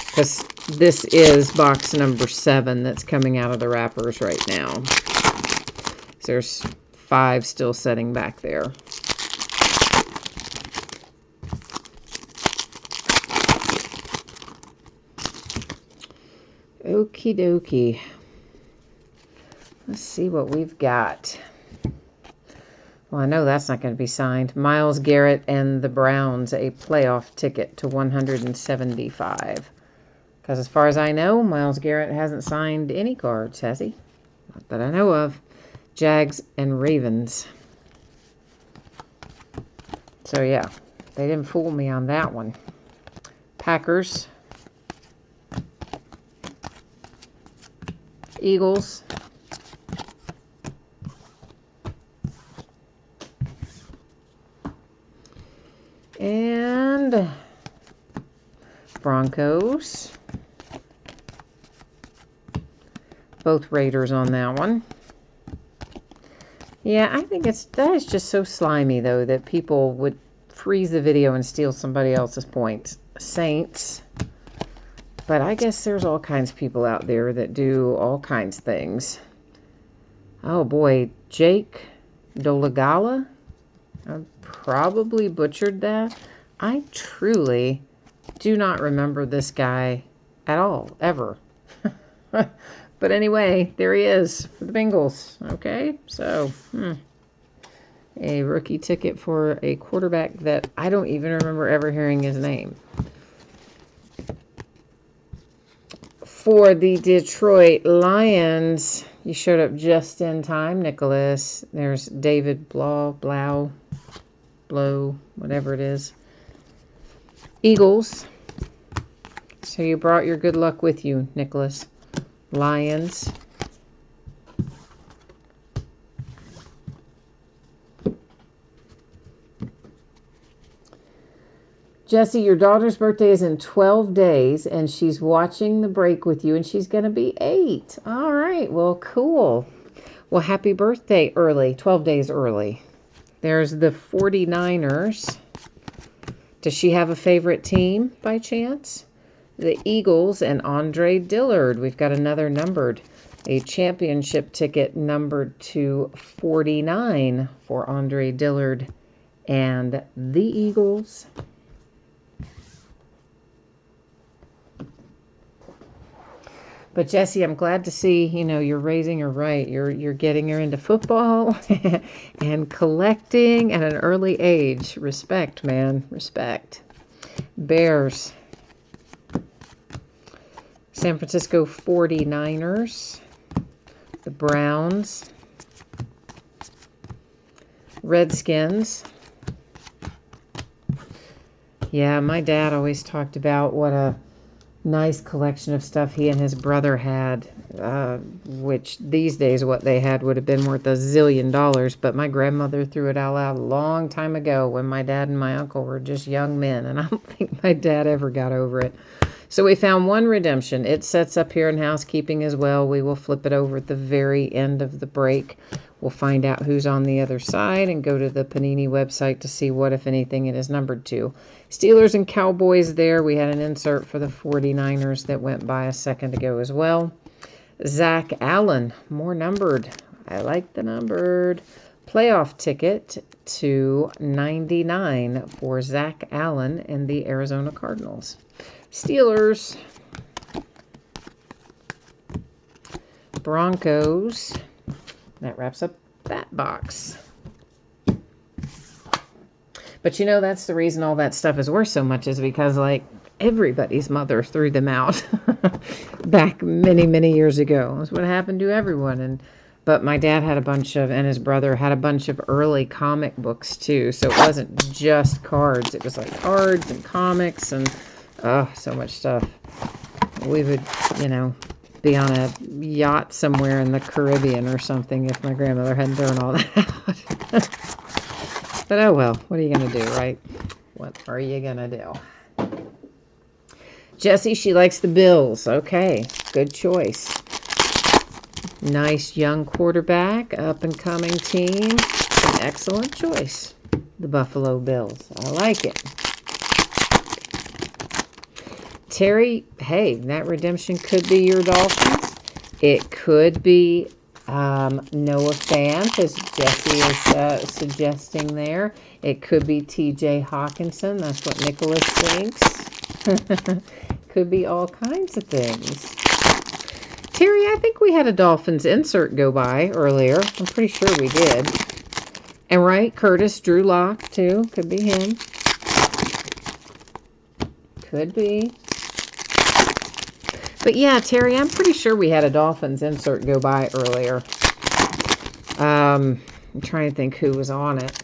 because this is box number 7 that's coming out of the wrappers right now. So there's 5 still sitting back there. Okie dokie. Let's see what we've got. Well, I know that's not going to be signed. Myles Garrett and the Browns, a playoff ticket to 175. Because as far as I know, Myles Garrett hasn't signed any cards, has he? Not that I know of. Jags and Ravens. So, yeah, they didn't fool me on that one. Packers. Eagles. And Broncos. Both Raiders on that one. Yeah, I think that is just so slimy, though, that people would freeze the video and steal somebody else's points. Saints. But I guess there's all kinds of people out there that do all kinds of things. Oh, boy. Jake Dolegala. I probably butchered that. I truly do not remember this guy at all, ever. But anyway, there he is for the Bengals. Okay, so a rookie ticket for a quarterback that I don't even remember ever hearing his name. For the Detroit Lions, you showed up just in time, Nicholas. There's David Blow, whatever it is. Eagles. So you brought your good luck with you, Nicholas. Lions. Jesse, your daughter's birthday is in 12 days, and she's watching the break with you, and she's going to be 8. All right, well, cool. Well, happy birthday early, 12 days early. There's the 49ers. Does she have a favorite team by chance? The Eagles and Andre Dillard. We've got another numbered. A championship ticket numbered to 49 for Andre Dillard and the Eagles. But Jesse, I'm glad to see, you're raising her right. You're getting her into football and collecting at an early age. Respect, man. Respect. Bears. San Francisco 49ers. The Browns. Redskins. Yeah, my dad always talked about what a Nice collection of stuff he and his brother had, which these days what they had would have been worth $1 zillion, but my grandmother threw it all out a long time ago when my dad and my uncle were just young men, and I don't think my dad ever got over it. So we found one redemption. It sets up here in housekeeping as well. We will flip it over at the very end of the break. We'll find out who's on the other side and go to the Panini website to see what, if anything, it is numbered to. Steelers and Cowboys there. We had an insert for the 49ers that went by a second ago as well. Zach Allen, more numbered. I like the numbered. Playoff ticket to 99 for Zach Allen and the Arizona Cardinals. Steelers. Broncos. That wraps up that box. But you know, that's the reason all that stuff is worth so much, is because, like, everybody's mother threw them out back many, many years ago. That's what happened to everyone. But my dad had a bunch of, and his brother had a bunch of early comic books too. So it wasn't just cards. It was like cards and comics and, so much stuff. We would, you know, be on a yacht somewhere in the Caribbean or something if my grandmother hadn't thrown all that out. But oh well, what are you going to do, right? What are you going to do? Jessie, she likes the Bills. Okay, good choice. Nice young quarterback, up-and-coming team. An excellent choice. The Buffalo Bills. I like it. Terry, hey, that redemption could be your Dolphins. It could be Noah Fant, as Jesse is suggesting there. It could be TJ Hawkinson. That's what Nicholas thinks. Could be all kinds of things. Terry, I think we had a Dolphins insert go by earlier. I'm pretty sure we did. And right, Curtis, Drew Lock, too. Could be him. Could be. But yeah, Terry, I'm pretty sure we had a Dolphins insert go by earlier. I'm trying to think who was on it.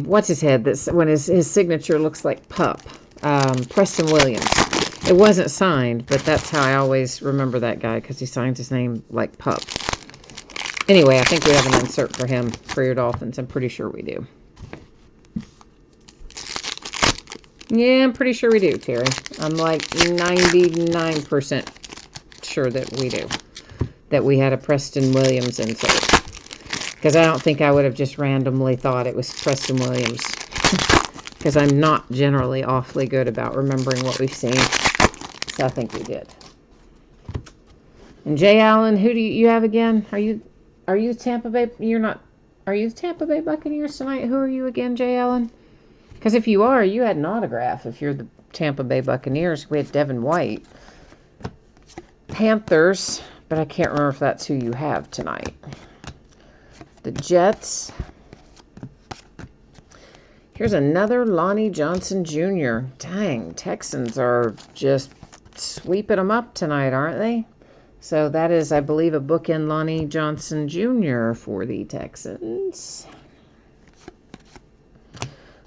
What's his head? That's when his signature looks like pup. Preston Williams. It wasn't signed, but that's how I always remember that guy, because he signs his name like pup. Anyway, I think we have an insert for him for your Dolphins. I'm pretty sure we do. Yeah, I'm pretty sure we do, Terry. I'm like 99% sure that we do. That we had a Preston Williams insert. Because I don't think I would have just randomly thought it was Preston Williams. Because I'm not generally awfully good about remembering what we've seen. So I think we did. And Jay Allen, who do you have again? Are you Tampa Bay? You're not. Are you Tampa Bay Buccaneers tonight? Who are you again, Jay Allen? Because if you are, you had an autograph. If you're the Tampa Bay Buccaneers, we had Devin White. Panthers, but I can't remember if that's who you have tonight. The Jets. Here's another Lonnie Johnson Jr. Dang, Texans are just sweeping them up tonight, aren't they? So that is, I believe, a bookend Lonnie Johnson Jr. for the Texans.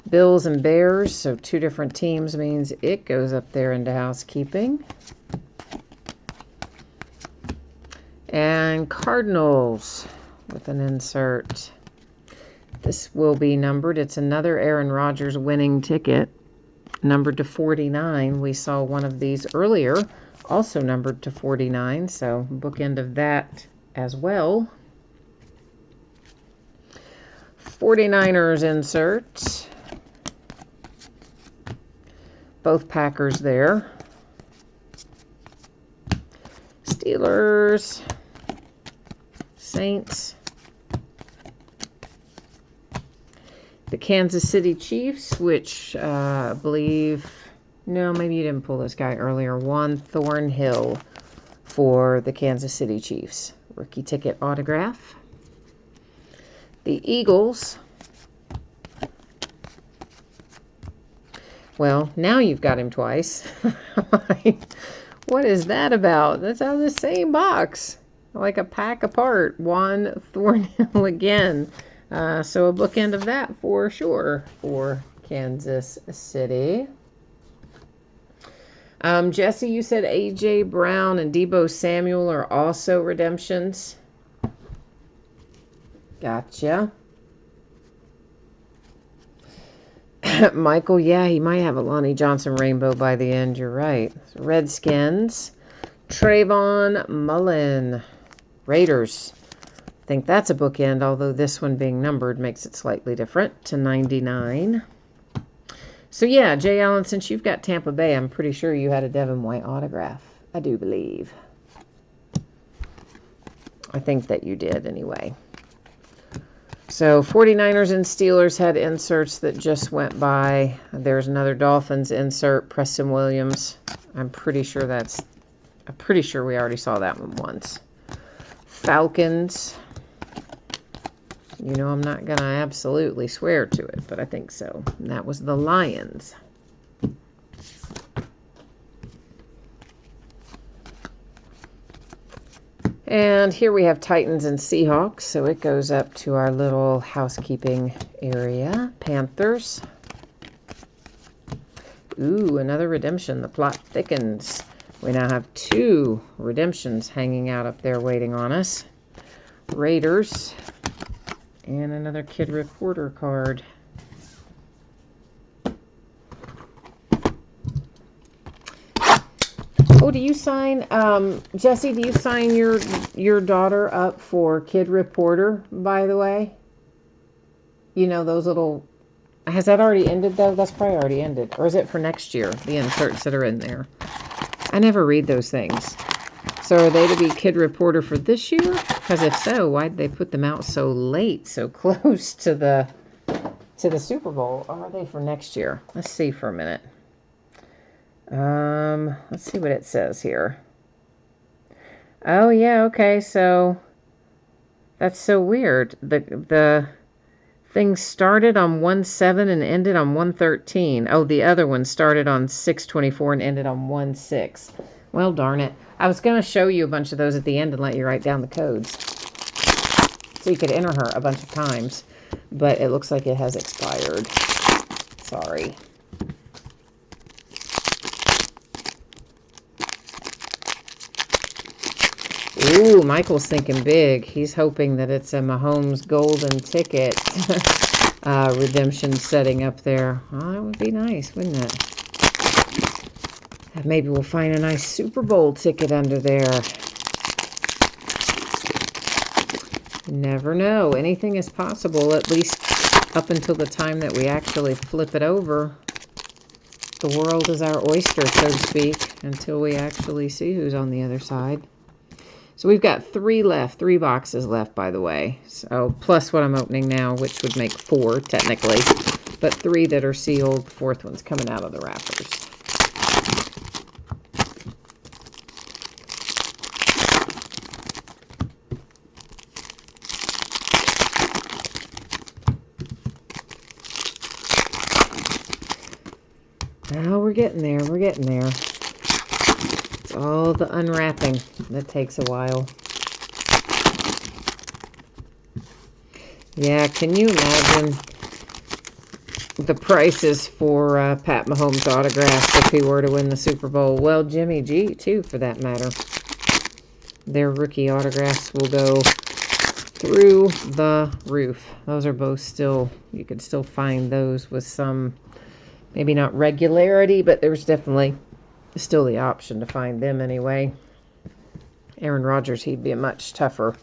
Bills and Bears, so two different teams means it goes up there into housekeeping. And Cardinals with an insert. This will be numbered. It's another Aaron Rodgers winning ticket, numbered to 49. We saw one of these earlier, also numbered to 49, so bookend of that as well. 49ers insert. Both Packers there. Steelers. Saints. The Kansas City Chiefs, which I believe, no, maybe you didn't pull this guy earlier. Juan Thornhill for the Kansas City Chiefs. Rookie ticket autograph. The Eagles. Well, now you've got him twice. What is that about? That's out of the same box. Like a pack apart. Juan Thornhill again. So a bookend of that for sure for Kansas City. Jesse, you said A.J. Brown and Deebo Samuel are also redemptions. Gotcha. Michael, yeah, he might have a Lonnie Johnson rainbow by the end. You're right. Redskins. Trayvon Mullen. Raiders. I think that's a bookend, although this one being numbered makes it slightly different to 99. So, yeah, Jay Allen, since you've got Tampa Bay, I'm pretty sure you had a Devin White autograph. I do believe. I think that you did anyway. So 49ers and Steelers had inserts that just went by. There's another Dolphins insert, Preston Williams. I'm pretty sure we already saw that one once. Falcons. You know I'm not going to absolutely swear to it, but I think so. And that was the Lions. And here we have Titans and Seahawks, so it goes up to our little housekeeping area. Panthers. Ooh, another redemption. The plot thickens. We now have 2 redemptions hanging out up there waiting on us. Raiders. And another Kid Reporter card. Oh, do you sign, Jesse, do you sign your daughter up for Kid Reporter, by the way? You know, those little, has that already ended, though? That's probably already ended. Or is it for next year, the inserts that are in there? I never read those things. So are they to be Kid Reporter for this year? Because if so, why'd they put them out so late, so close to the Super Bowl? Or are they for next year? Let's see for a minute. Let's see what it says here. Oh, yeah, okay, so that's so weird. The thing started on 1/7 and ended on 1/13. Oh, the other one started on 6/24 and ended on 1/6. Well, darn it. I was going to show you a bunch of those at the end and let you write down the codes so you could enter her a bunch of times, but it looks like it has expired. Sorry. Ooh, Michael's thinking big. He's hoping that it's a Mahomes golden ticket redemption setting up there. Oh, that would be nice, wouldn't it? Maybe we'll find a nice Super Bowl ticket under there. Never know. Anything is possible, at least up until the time that we actually flip it over. The world is our oyster, so to speak, until we actually see who's on the other side. So we've got 3 left, 3 boxes left, by the way. So plus what I'm opening now, which would make 4 technically, but 3 that are sealed. 4th one's coming out of the wrappers. Now we're getting there. We're getting there. It's all the unwrapping that takes a while. Yeah, can you imagine the prices for Pat Mahomes' autographs if he were to win the Super Bowl? Well, Jimmy G, too, for that matter. Their rookie autographs will go through the roof. Those are both still, you could still find those with some, maybe not regularity, but there's definitely still the option to find them anyway. Aaron Rodgers, he'd be a much tougher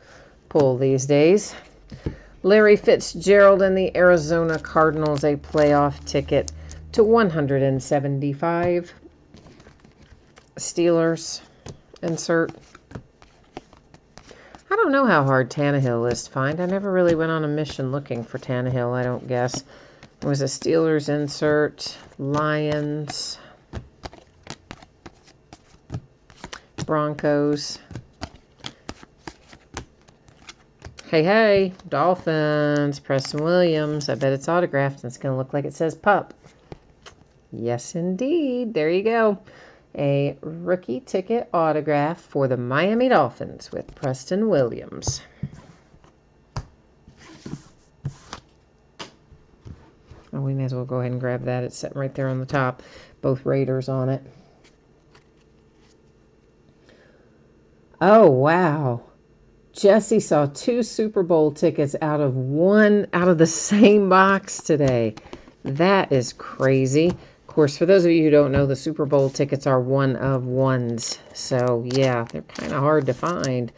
pull these days. Larry Fitzgerald and the Arizona Cardinals, a playoff ticket to 175. Steelers insert. I don't know how hard Tannehill is to find. I never really went on a mission looking for Tannehill, I don't guess. It was a Steelers insert. Lions. Broncos. Hey, Dolphins, Preston Williams. I bet it's autographed. It's going to look like it says pup. Yes, indeed. There you go. A rookie ticket autograph for the Miami Dolphins with Preston Williams. Oh, we may as well go ahead and grab that. It's sitting right there on the top. Both Raiders on it. Oh, wow. Jesse saw 2 Super Bowl tickets out of the same box today. That is crazy. Of course, for those of you who don't know, the Super Bowl tickets are one of ones. So, yeah, they're kind of hard to find.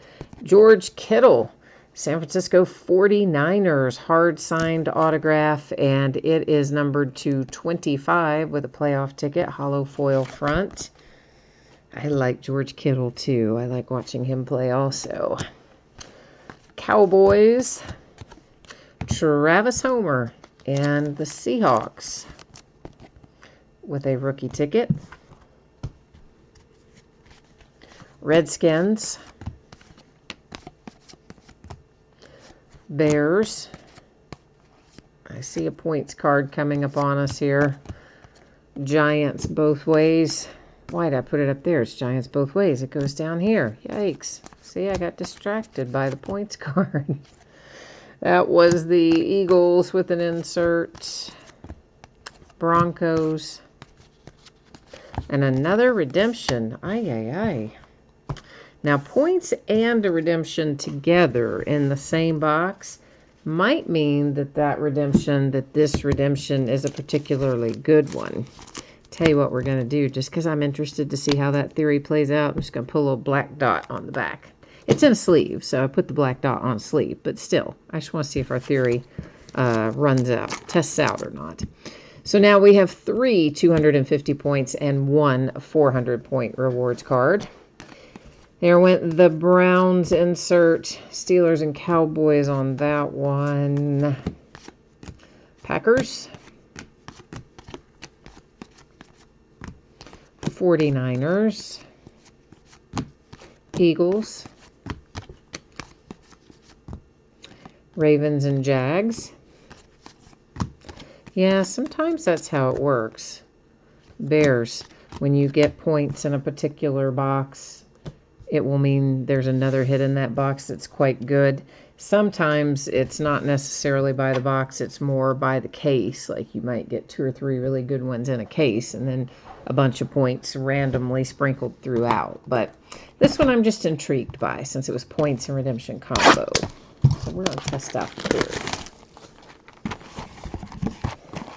George Kittle, San Francisco 49ers, hard signed autograph, and it is numbered to 25 with a playoff ticket, hollow foil front. I like George Kittle too. I like watching him play also. Cowboys, Travis Homer, and the Seahawks with a rookie ticket. Redskins, Bears. I see a points card coming up on us here. Giants both ways. Why did I put it up there? It's Giants both ways. It goes down here. Yikes. See, I got distracted by the points card. That was the Eagles with an insert. Broncos. And another redemption. Ay, ay, ay. Now, points and a redemption together in the same box might mean that this redemption is a particularly good one. Tell you what we're going to do, just because I'm interested to see how that theory plays out. I'm just going to put a little black dot on the back. It's in a sleeve, so I put the black dot on a sleeve, but still, I just want to see if our theory tests out or not. So now we have 3 250 points and 1 400-point rewards card. There went the Browns insert. Steelers and Cowboys on that one. Packers. 49ers. Eagles. Ravens and Jags. Yeah, sometimes that's how it works. Bears. When you get points in a particular box, it will mean there's another hit in that box that's quite good. Sometimes it's not necessarily by the box, it's more by the case. Like you might get 2 or 3 really good ones in a case and then a bunch of points randomly sprinkled throughout. But this one I'm just intrigued by since it was points and redemption combo. So we're going to test out the theory.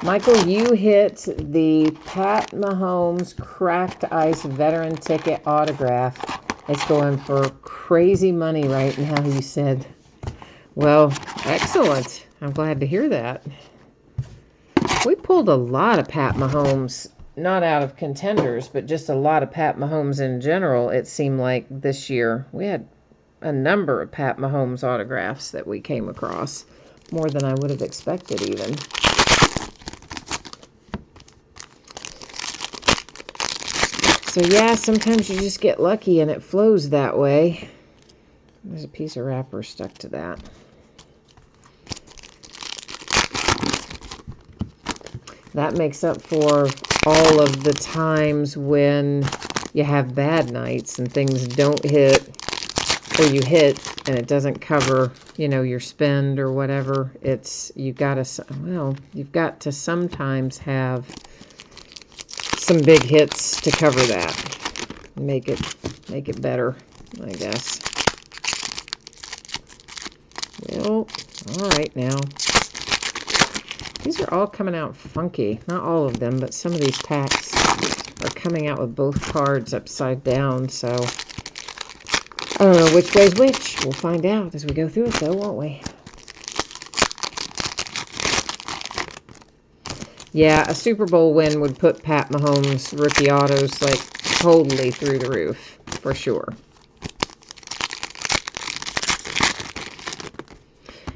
Michael, you hit the Pat Mahomes cracked ice veteran ticket autograph. It's going for crazy money right now, you said. Well, excellent. I'm glad to hear that. We pulled a lot of Pat Mahomes, not out of contenders, but just a lot of Pat Mahomes in general, it seemed like this year. We had a number of Pat Mahomes autographs that we came across, more than I would have expected even. So yeah, sometimes you just get lucky and it flows that way. There's a piece of wrapper stuck to that. That makes up for all of the times when you have bad nights and things don't hit, or you hit and it doesn't cover, your spend or whatever. You've got to sometimes have some big hits to cover that. Make it better, I guess. Well, all right now. These are all coming out funky. Not all of them, but some of these packs are coming out with both cards upside down, so I don't know which way's which. We'll find out as we go through it, though, won't we? Yeah, a Super Bowl win would put Pat Mahomes' rookie autos, totally through the roof, for sure.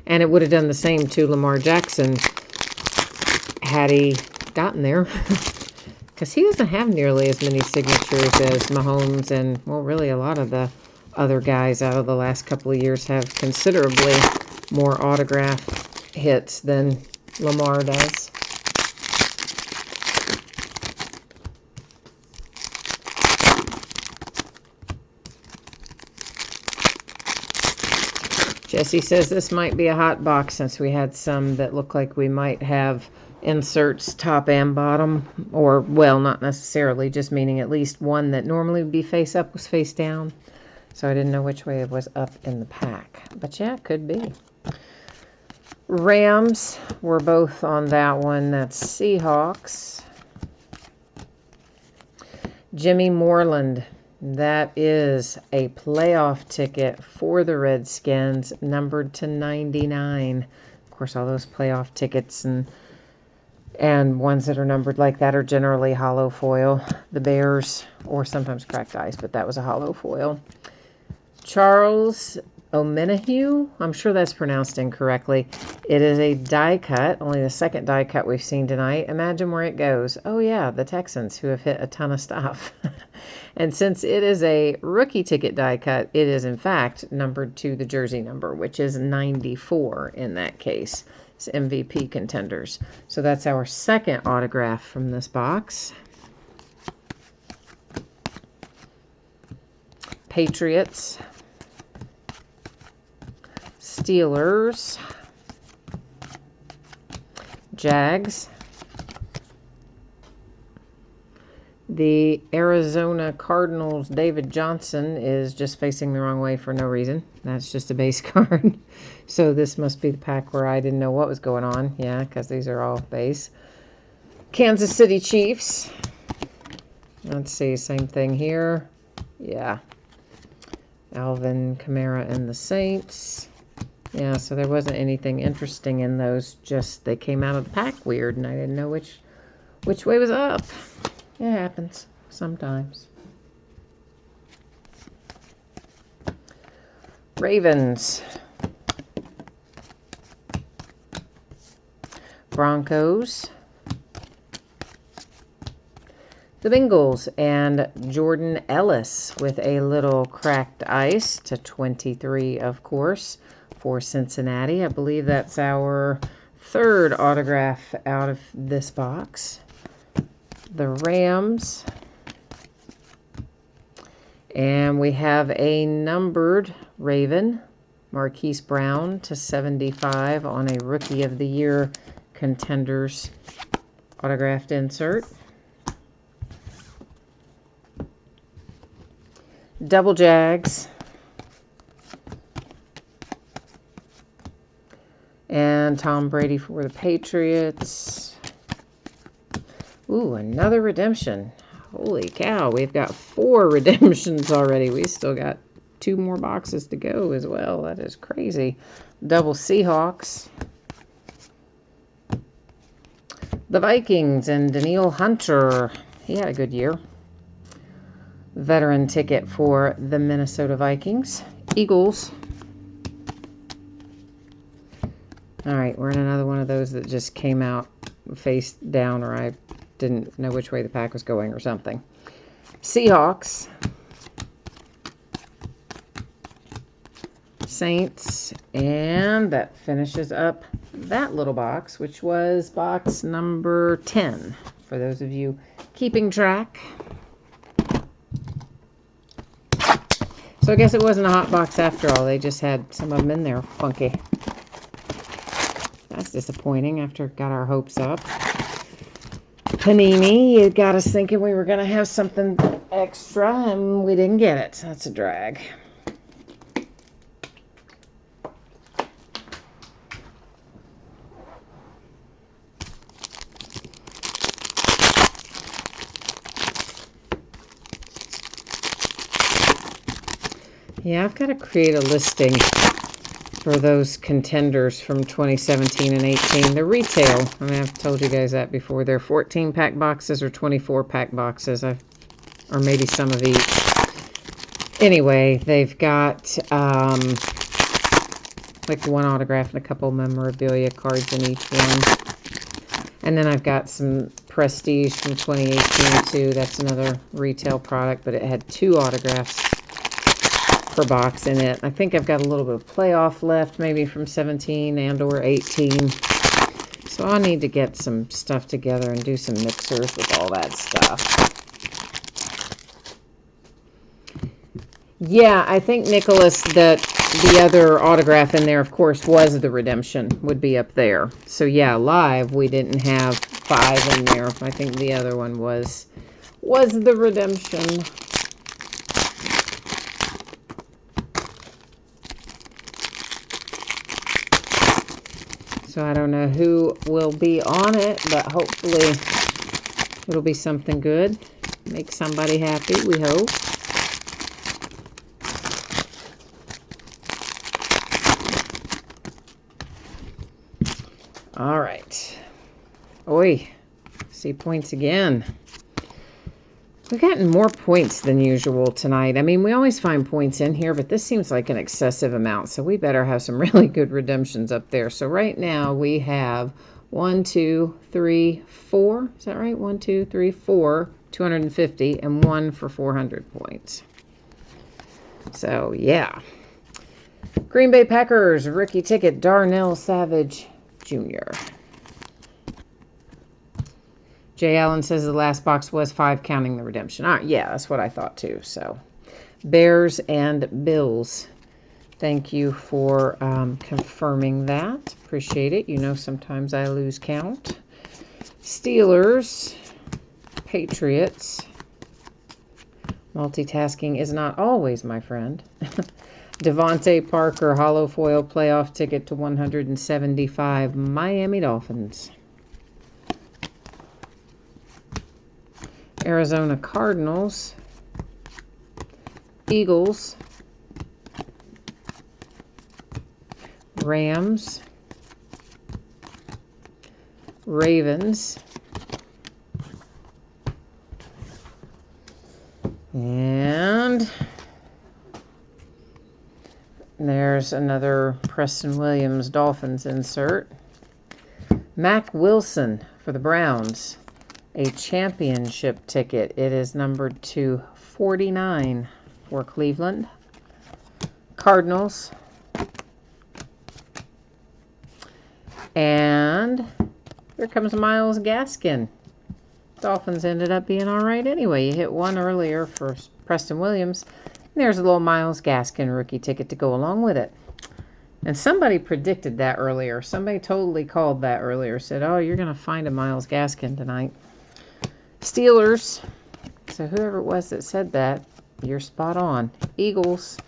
And it would have done the same to Lamar Jackson had he gotten there. Because he doesn't have nearly as many signatures as Mahomes and, really a lot of the other guys out of the last couple of years have considerably more autograph hits than Lamar does. Jesse says this might be a hot box since we had some that look like we might have inserts top and bottom, or, not necessarily, just meaning at least one that normally would be face up was face down. So I didn't know which way it was up in the pack. But yeah, it could be. Rams, we're both on that one. That's Seahawks. Jimmy Moreland, that is a playoff ticket for the Redskins, numbered to 99. Of course, all those playoff tickets and ones that are numbered like that are generally hollow foil. The Bears, or sometimes cracked ice, but that was a hollow foil. Charles Omenihu, I'm sure that's pronounced incorrectly. It is a die cut, only the second die cut we've seen tonight. Imagine where it goes. Oh yeah, the Texans, who have hit a ton of stuff. And since it is a rookie ticket die cut, it is in fact numbered to the jersey number, which is 94 in that case. It's MVP contenders. So that's our second autograph from this box. Patriots. Steelers, Jags, the Arizona Cardinals, David Johnson is just facing the wrong way for no reason. That's just a base card. So this must be the pack where I didn't know what was going on. Yeah, because these are all base. Kansas City Chiefs. Let's see, same thing here. Yeah. Alvin Kamara and the Saints. Yeah, so there wasn't anything interesting in those. Just they came out of the pack weird, and I didn't know which way was up. It happens sometimes. Ravens. Broncos. The Bengals and Jordan Ellis with a little cracked ice to 23, of course, for Cincinnati. I believe that's our third autograph out of this box. The Rams. And we have a numbered Raven, Marquise Brown to 75 on a Rookie of the Year Contenders autographed insert. Double Jags. And Tom Brady for the Patriots. Ooh, another redemption. Holy cow, we've got 4 redemptions already. We still got 2 more boxes to go as well. That is crazy. Double Seahawks. The Vikings and Danielle Hunter. He had a good year. Veteran ticket for the Minnesota Vikings. Eagles. All right, we're in another one of those that just came out face down, or I didn't know which way the pack was going or something. Seahawks. Saints. And that finishes up that little box, which was box number 10, for those of you keeping track. So I guess it wasn't a hot box after all. They just had some of them in there funky. That's disappointing after got our hopes up. Panini, you got us thinking we were going to have something extra, and we didn't get it. That's a drag. Yeah, I've got to create a listing for those contenders from 2017 and 18. The retail, I mean, I've told you guys that before. They're 14-pack boxes or 24-pack boxes, or maybe some of each. Anyway, they've got like one autograph and a couple memorabilia cards in each one. And then I've got some Prestige from 2018 too. That's another retail product, but it had 2 autographs per box in it. I think I've got a little bit of playoff left, maybe from 17 and or 18. So I'll need to get some stuff together and do some mixers with all that stuff. Yeah, I think, Nicholas, that the other autograph in there, of course, was the redemption, would be up there. So yeah, live, we didn't have 5 in there. I think the other one was the redemption. So I don't know who will be on it, but hopefully it'll be something good. Make somebody happy, we hope. All right. Oi. See points again. We've gotten more points than usual tonight. I mean, we always find points in here, but this seems like an excessive amount, so we better have some really good redemptions up there. So right now we have 1, 2, 3, 4. Is that right? 1, 2, 3, 4, 250, and 1 for 400 points. So, yeah. Green Bay Packers, rookie ticket, Darnell Savage Jr. Jay Allen says the last box was 5, counting the redemption. All right, yeah, that's what I thought too. So, Bears and Bills. Thank you for confirming that. Appreciate it. You know, sometimes I lose count. Steelers, Patriots. Multitasking is not always my friend. Devontae Parker, hollow foil playoff ticket to 175, Miami Dolphins. Arizona Cardinals, Eagles, Rams, Ravens, and there's another Preston Williams Dolphins insert. Mac Wilson for the Browns. A championship ticket. It is numbered to 49 for Cleveland. Cardinals. And here comes Myles Gaskin. Dolphins ended up being all right anyway. You hit one earlier for Preston Williams. And there's a little Myles Gaskin rookie ticket to go along with it. And somebody predicted that earlier. Somebody totally called that earlier. Said, oh, you're going to find a Myles Gaskin tonight. Steelers. So whoever it was that said that, you're spot on. Eagles.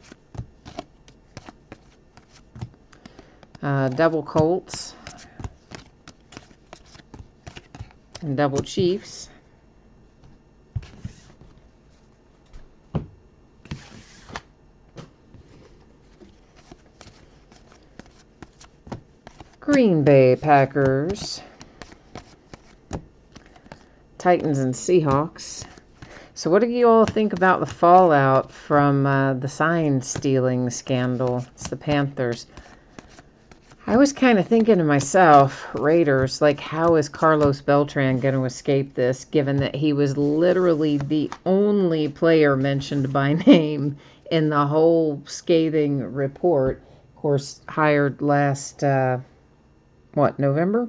Double Colts. And double Chiefs. Green Bay Packers. Titans and Seahawks. So what do you all think about the fallout from the sign stealing scandal? It's the Panthers. I was kind of thinking to myself, Raiders, like, how is Carlos Beltran going to escape this, given that he was literally the only player mentioned by name in the whole scathing report? Of course, hired last, November-ish?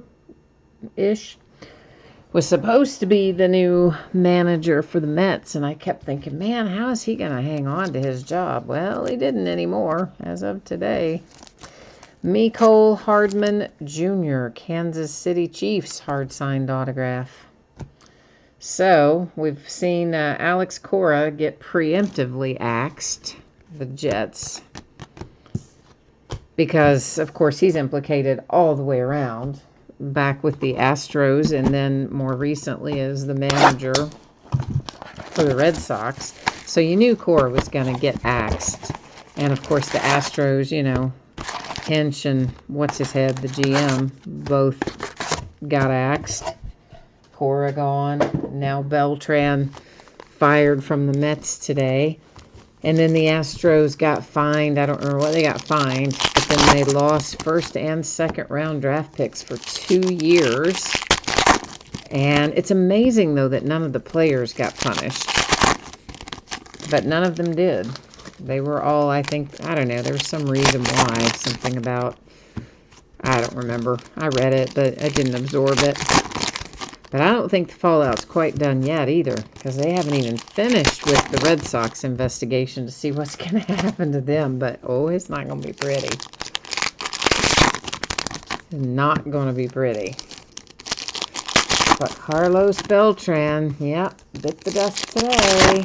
Was supposed to be the new manager for the Mets, and I kept thinking, man, how is he going to hang on to his job? Well, he didn't anymore as of today. Mecole Hardman Jr., Kansas City Chiefs, hard-signed autograph. So, we've seen Alex Cora get preemptively axed, the Jets, because, of course, he's implicated all the way around. Back with the Astros, and then more recently as the manager for the Red Sox. So you knew Cora was going to get axed. And of course the Astros, you know, Hinch and what's-his-head, the GM, both got axed. Cora gone. Now Beltran fired from the Mets today. And then the Astros got fined. I don't remember what they got fined. But then they lost first and second round draft picks for 2 years. And it's amazing, though, that none of the players got punished. But none of them did. They were all, I think, I don't know, there was some reason why. Something about, I don't remember. I read it, but I didn't absorb it. But I don't think the fallout's quite done yet either, because they haven't even finished with the Red Sox investigation to see what's going to happen to them. But, oh, it's not going to be pretty. Not going to be pretty. But Carlos Beltran, yep, bit the dust today.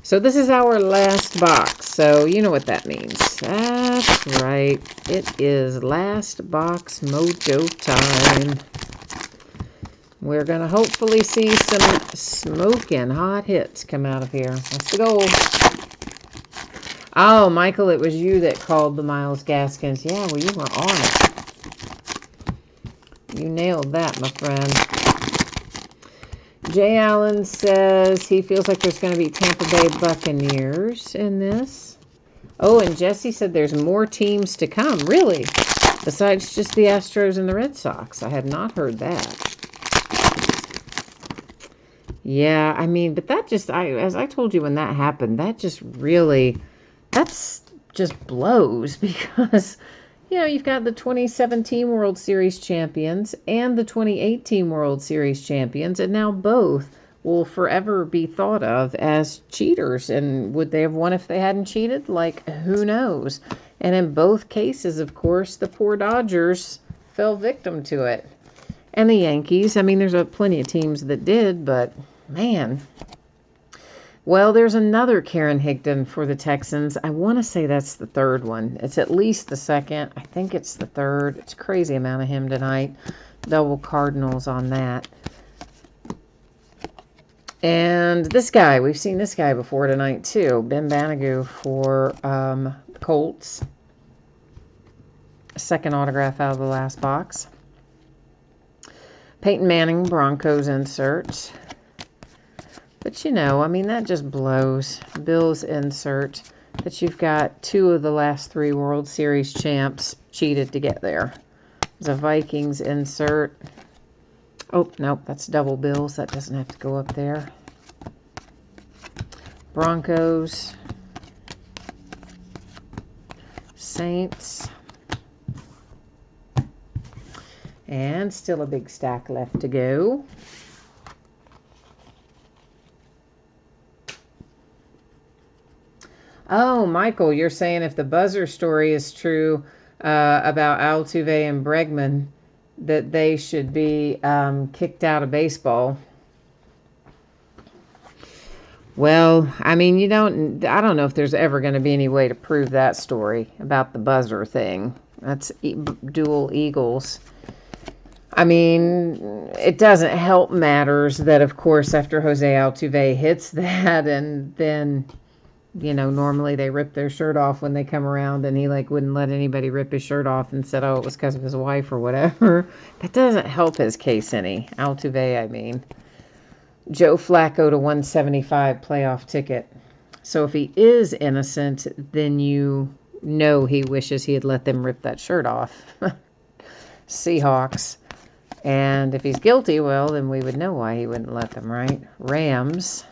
So this is our last box. So you know what that means. That's right. It is last box mojo time. We're going to hopefully see some smoking hot hits come out of here. That's the goal. Oh, Michael, it was you that called the Myles Gaskins. Yeah, well, you were on it. You nailed that, my friend. Jay Allen says he feels like there's going to be Tampa Bay Buccaneers in this. Oh, and Jesse said there's more teams to come. Really? Besides just the Astros and the Red Sox. I had not heard that. Yeah, I mean, but that just, as I told you when that happened, that just really, that's just blows because, you know, you've got the 2017 World Series champions and the 2018 World Series champions, and now both will forever be thought of as cheaters. And would they have won if they hadn't cheated? Like, who knows? And in both cases, of course, the poor Dodgers fell victim to it. And the Yankees, I mean, there's plenty of teams that did, but man. Well, there's another Karen Higdon for the Texans. I want to say that's the third one. It's at least the second. I think it's the third. It's a crazy amount of him tonight. Double Cardinals on that. And this guy, we've seen this guy before tonight too. Ben Banogu for Colts. Second autograph out of the last box. Peyton Manning, Broncos insert. But, you know, I mean, that just blows. Bills insert that you've got two of the last three World Series champs cheated to get there. There's a Vikings insert. Oh, nope, that's double Bills. That doesn't have to go up there. Broncos. Saints. And still a big stack left to go. Oh, Michael, you're saying if the buzzer story is true about Altuve and Bregman, that they should be kicked out of baseball. Well, I mean, I don't know if there's ever going to be any way to prove that story about the buzzer thing. That's dual Eagles. I mean, it doesn't help matters that, of course, after Jose Altuve hits that, and then, you know, normally they rip their shirt off when they come around, and he, like, wouldn't let anybody rip his shirt off and said, oh, it was because of his wife or whatever. That doesn't help his case any. Altuve, I mean. Joe Flacco to 175 playoff ticket. So if he is innocent, then you know he wishes he had let them rip that shirt off. Seahawks. And if he's guilty, well, then we would know why he wouldn't let them, right? Rams.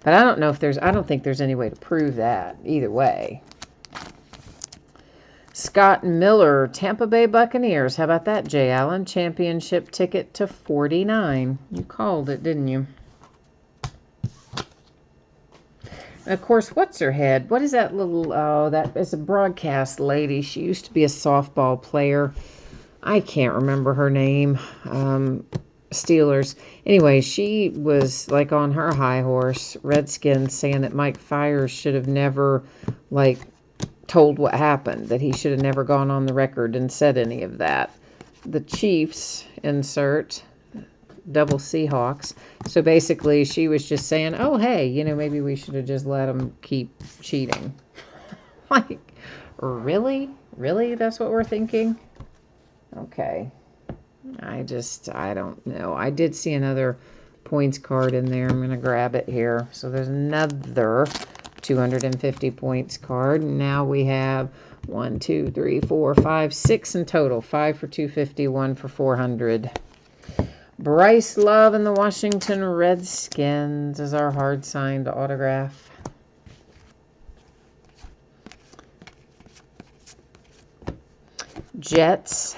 But I don't think there's any way to prove that either way. Scott Miller, Tampa Bay Buccaneers. How about that, Jay Allen? Championship ticket to 49. You called it, didn't you? And of course, what's her head? What is that little, oh, that is a broadcast lady. She used to be a softball player. I can't remember her name. Steelers. Anyway, she was like on her high horse, Redskins, saying that Mike Fiers should have never, like, told what happened, that he should have never gone on the record and said any of that. The Chiefs insert, double Seahawks. So basically, she was just saying, oh, hey, you know, maybe we should have just let them keep cheating. Like, really? Really? That's what we're thinking? Okay. I don't know. I did see another points card in there. I'm going to grab it here. So there's another 250 points card. Now we have 1, 2, 3, 4, 5, 6 in total. 5 for 250, 1 for 400. Bryce Love and the Washington Redskins is our hard signed autograph. Jets.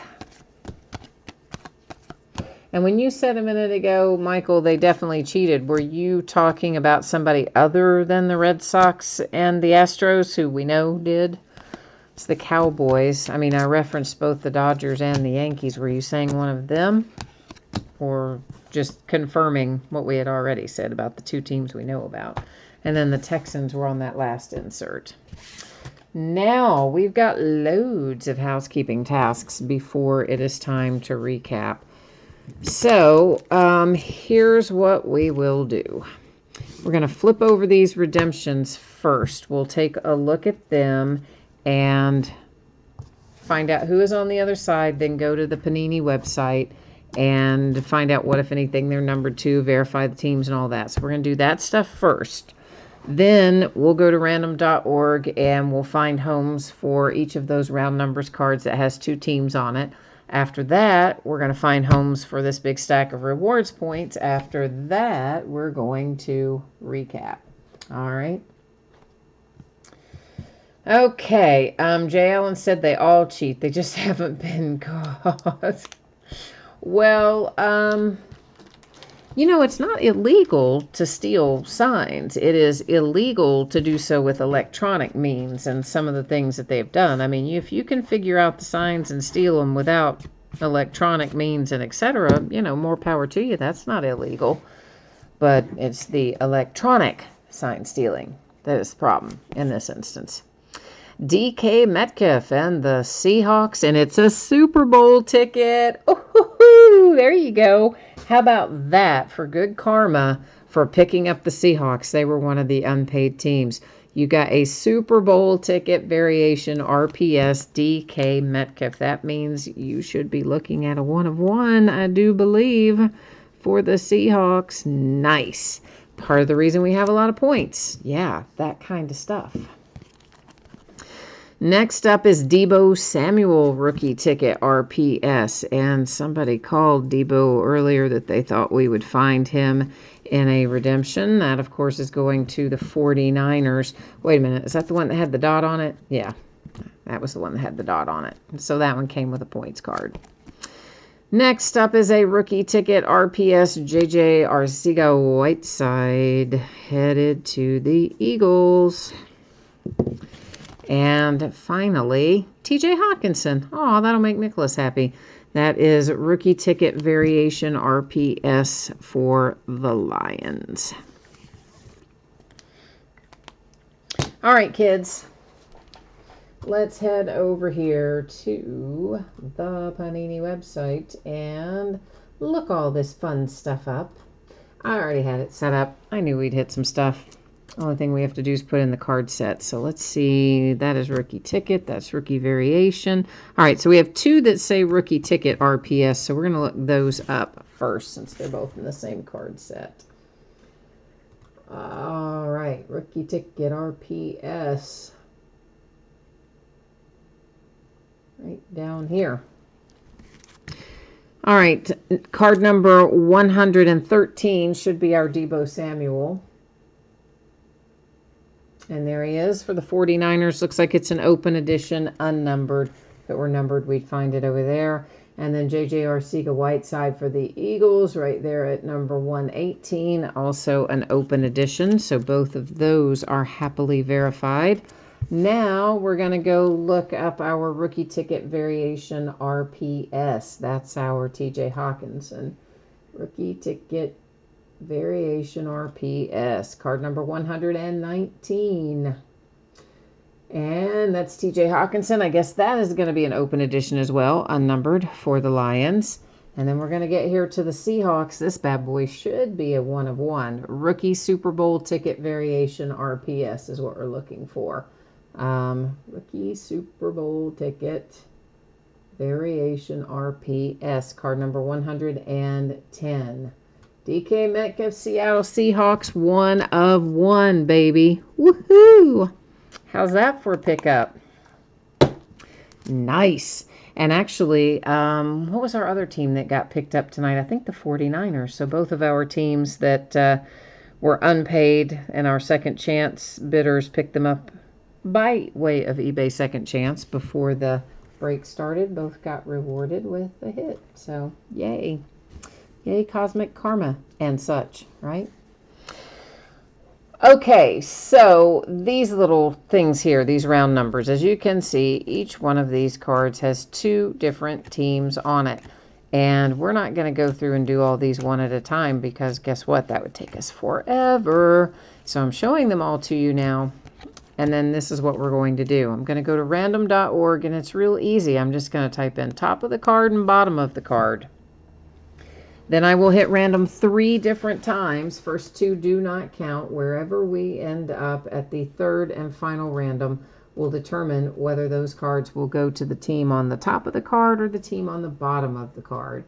And when you said a minute ago, Michael, they definitely cheated, were you talking about somebody other than the Red Sox and the Astros, who we know did? It's the Cowboys. I mean, I referenced both the Dodgers and the Yankees. Were you saying one of them? Or just confirming what we had already said about the two teams we know about? And then the Texans were on that last insert. Now we've got loads of housekeeping tasks before it is time to recap. So here's what we will do. We're going to flip over these redemptions first. We'll take a look at them and find out who is on the other side, then go to the Panini website and find out what, if anything, they're numbered to, verify the teams and all that. So we're going to do that stuff first. Then we'll go to random.org and we'll find homes for each of those round numbers cards that has 2 teams on it. After that, we're going to find homes for this big stack of rewards points. After that, we're going to recap. All right. Okay. Jay Allen said they all cheat. They just haven't been caught. Well, you know, it's not illegal to steal signs. It is illegal to do so with electronic means and some of the things that they've done. I mean, if you can figure out the signs and steal them without electronic means and etc., you know, more power to you. That's not illegal. But it's the electronic sign stealing that is the problem in this instance. DK Metcalf and the Seahawks, and it's a Super Bowl ticket. Ooh, there you go. How about that for good karma for picking up the Seahawks? They were one of the unpaid teams. You got a Super Bowl ticket variation RPS DK Metcalf. That means you should be looking at a 1 of 1, I do believe, for the Seahawks. Nice. Part of the reason we have a lot of points. Yeah, that kind of stuff. Next up is Deebo Samuel rookie ticket RPS, and somebody called Deebo earlier that they thought we would find him in a redemption. That, of course, is going to the 49ers. Wait a minute, is that the one that had the dot on it? Yeah, that was the one that had the dot on it. So that one came with a points card. Next up is a rookie ticket RPS J.J. Arcega-Whiteside, headed to the Eagles. And finally, TJ Hawkinson. Oh, that'll make Nicholas happy. That is rookie ticket variation RPS for the Lions. All right, kids. Let's head over here to the Panini website and look all this fun stuff up. I already had it set up. I knew we'd hit some stuff. Only thing we have to do is put in the card set. So let's see. That is rookie ticket. That's rookie variation. All right, so we have 2 that say rookie ticket RPS. So we're going to look those up first since they're both in the same card set. All right, rookie ticket RPS. Right down here. All right, card number 113 should be our Deebo Samuel. And there he is for the 49ers. Looks like it's an open edition, unnumbered. If it were numbered, we'd find it over there. And then J.J. Arcega-Whiteside for the Eagles, right there at number 118. Also an open edition. So both of those are happily verified. Now we're going to go look up our rookie ticket variation RPS. That's our T.J. Hawkinson. Rookie ticket variation RPS, card number 119. And that's TJ Hawkinson. I guess that is going to be an open edition as well, unnumbered for the Lions. And then we're going to get here to the Seahawks. This bad boy should be a 1 of 1. Rookie Super Bowl ticket variation RPS is what we're looking for. Rookie Super Bowl ticket variation RPS, card number 110. DK Metcalf, Seattle Seahawks, 1 of 1, baby. Woohoo! How's that for a pickup? Nice. And actually, what was our other team that got picked up tonight? I think the 49ers. So both of our teams that were unpaid and our second chance bidders picked them up by way of eBay second chance before the break started. Both got rewarded with a hit. So, yay. Yay, cosmic karma and such, right? Okay, so these little things here, these round numbers, as you can see, each one of these cards has 2 different teams on it. And we're not going to go through and do all these one at a time because guess what? That would take us forever. So I'm showing them all to you now. And then this is what we're going to do. I'm going to go to random.org, and it's real easy. I'm just going to type in top of the card and bottom of the card. Then I will hit random 3 different times. First 2 do not count. Wherever we end up at the third and final random will determine whether those cards will go to the team on the top of the card or the team on the bottom of the card.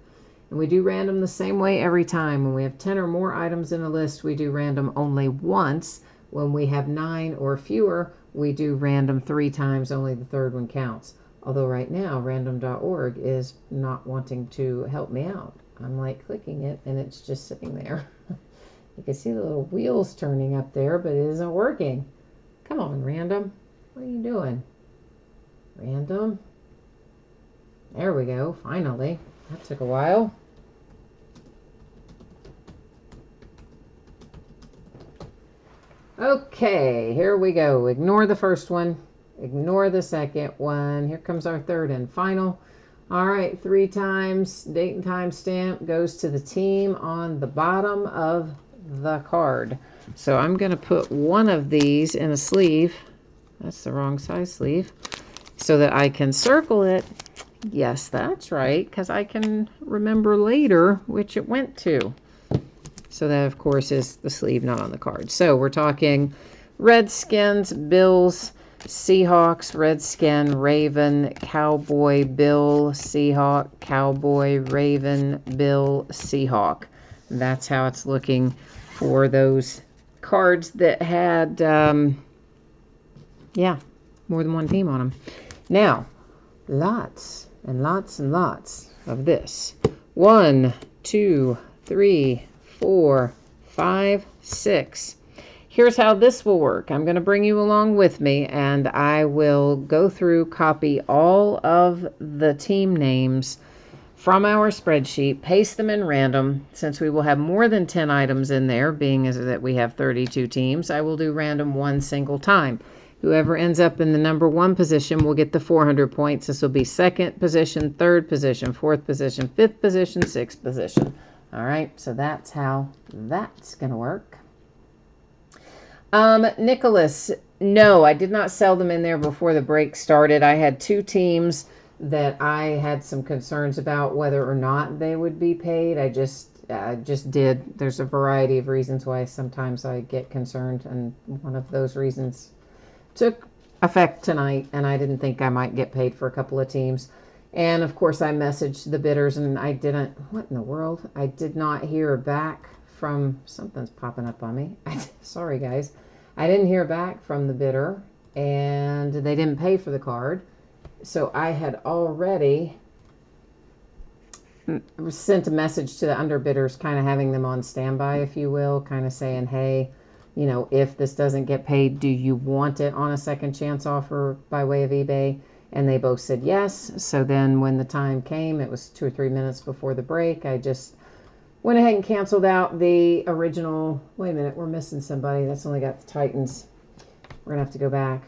And we do random the same way every time. When we have 10 or more items in a list, we do random only once. When we have 9 or fewer, we do random 3 times, only the third one counts. Although right now, random.org is not wanting to help me out. I'm like clicking it and it's just sitting there. You can see the little wheels turning up there, but it isn't working. Come on, Random. What are you doing? Random. There we go, finally. That took a while. Okay, here we go. Ignore the first one. Ignore the second one. Here comes our third and final. All right, 3 times. Date and time stamp goes to the team on the bottom of the card. So I'm going to put one of these in a sleeve. That's the wrong size sleeve. So that I can circle it. Yes, that's right, because I can remember later which it went to. So that, of course, is the sleeve not on the card. So we're talking Redskins, Bills, Seahawks, Redskin, Raven, Cowboy, Bill, Seahawk, Cowboy, Raven, Bill, Seahawk. That's how it's looking for those cards that had, more than one team on them. Now, lots and lots and lots of this. 1, 2, 3, 4, 5, 6. Here's how this will work. I'm going to bring you along with me, and I will go through, copy all of the team names from our spreadsheet, paste them in random. Since we will have more than 10 items in there, being as that we have 32 teams, I will do random 1 single time. Whoever ends up in the number 1 position will get the 400 points. This will be 2nd position, 3rd position, 4th position, 5th position, 6th position. All right, so that's how that's going to work. Nicholas, no, I did not sell them in there before the break started. I had 2 teams that I had some concerns about whether or not they would be paid. I just did. There's a variety of reasons why sometimes I get concerned, and one of those reasons took effect tonight, and I didn't think I might get paid for a couple of teams. And of course I messaged the bidders, and I didn't, what in the world? I did not hear back from, something's popping up on me. Sorry guys. I didn't hear back from the bidder, and they didn't pay for the card. So I had already sent a message to the underbidders, kind of having them on standby, if you will, kind of saying, hey, you know, if this doesn't get paid, do you want it on a second chance offer by way of eBay? And they both said yes. So then when the time came, it was 2 or 3 minutes before the break, I just went ahead and canceled out the original. Wait a minute, we're missing somebody. That's only got the Titans. We're going to have to go back.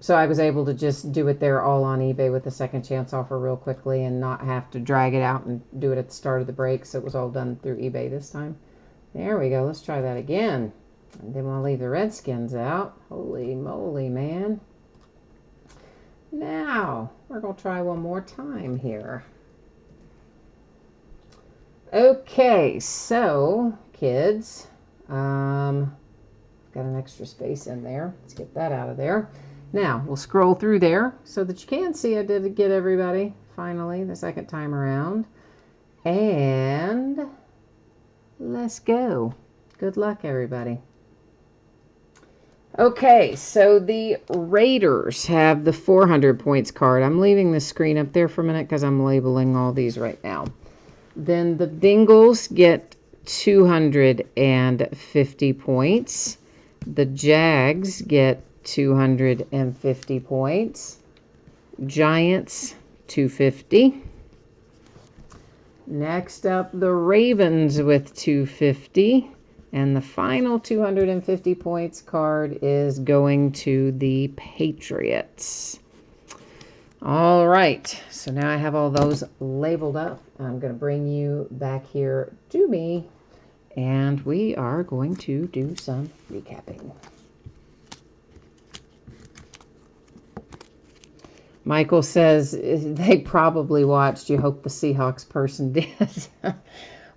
So I was able to just do it there all on eBay with the second chance offer real quickly and not have to drag it out and do it at the start of the break. So it was all done through eBay this time. There we go. Let's try that again. I didn't want to leave the Redskins out. Holy moly, man. Now, we're going to try one more time here. Okay, so, kids, got an extra space in there. Let's get that out of there. Now, we'll scroll through there so that you can see I did get everybody, finally, the second time around. And let's go. Good luck, everybody. Okay, so the Raiders have the 400 points card. I'm leaving the screen up there for a minute because I'm labeling all these right now. Then the Bengals get 250 points. The Jags get 250 points. Giants, 250. Next up, the Ravens with 250. And the final 250 points card is going to the Patriots. All right, so now I have all those labeled up. I'm going to bring you back here to me, and we are going to do some recapping. Michael says they probably watched. You hope the Seahawks person did.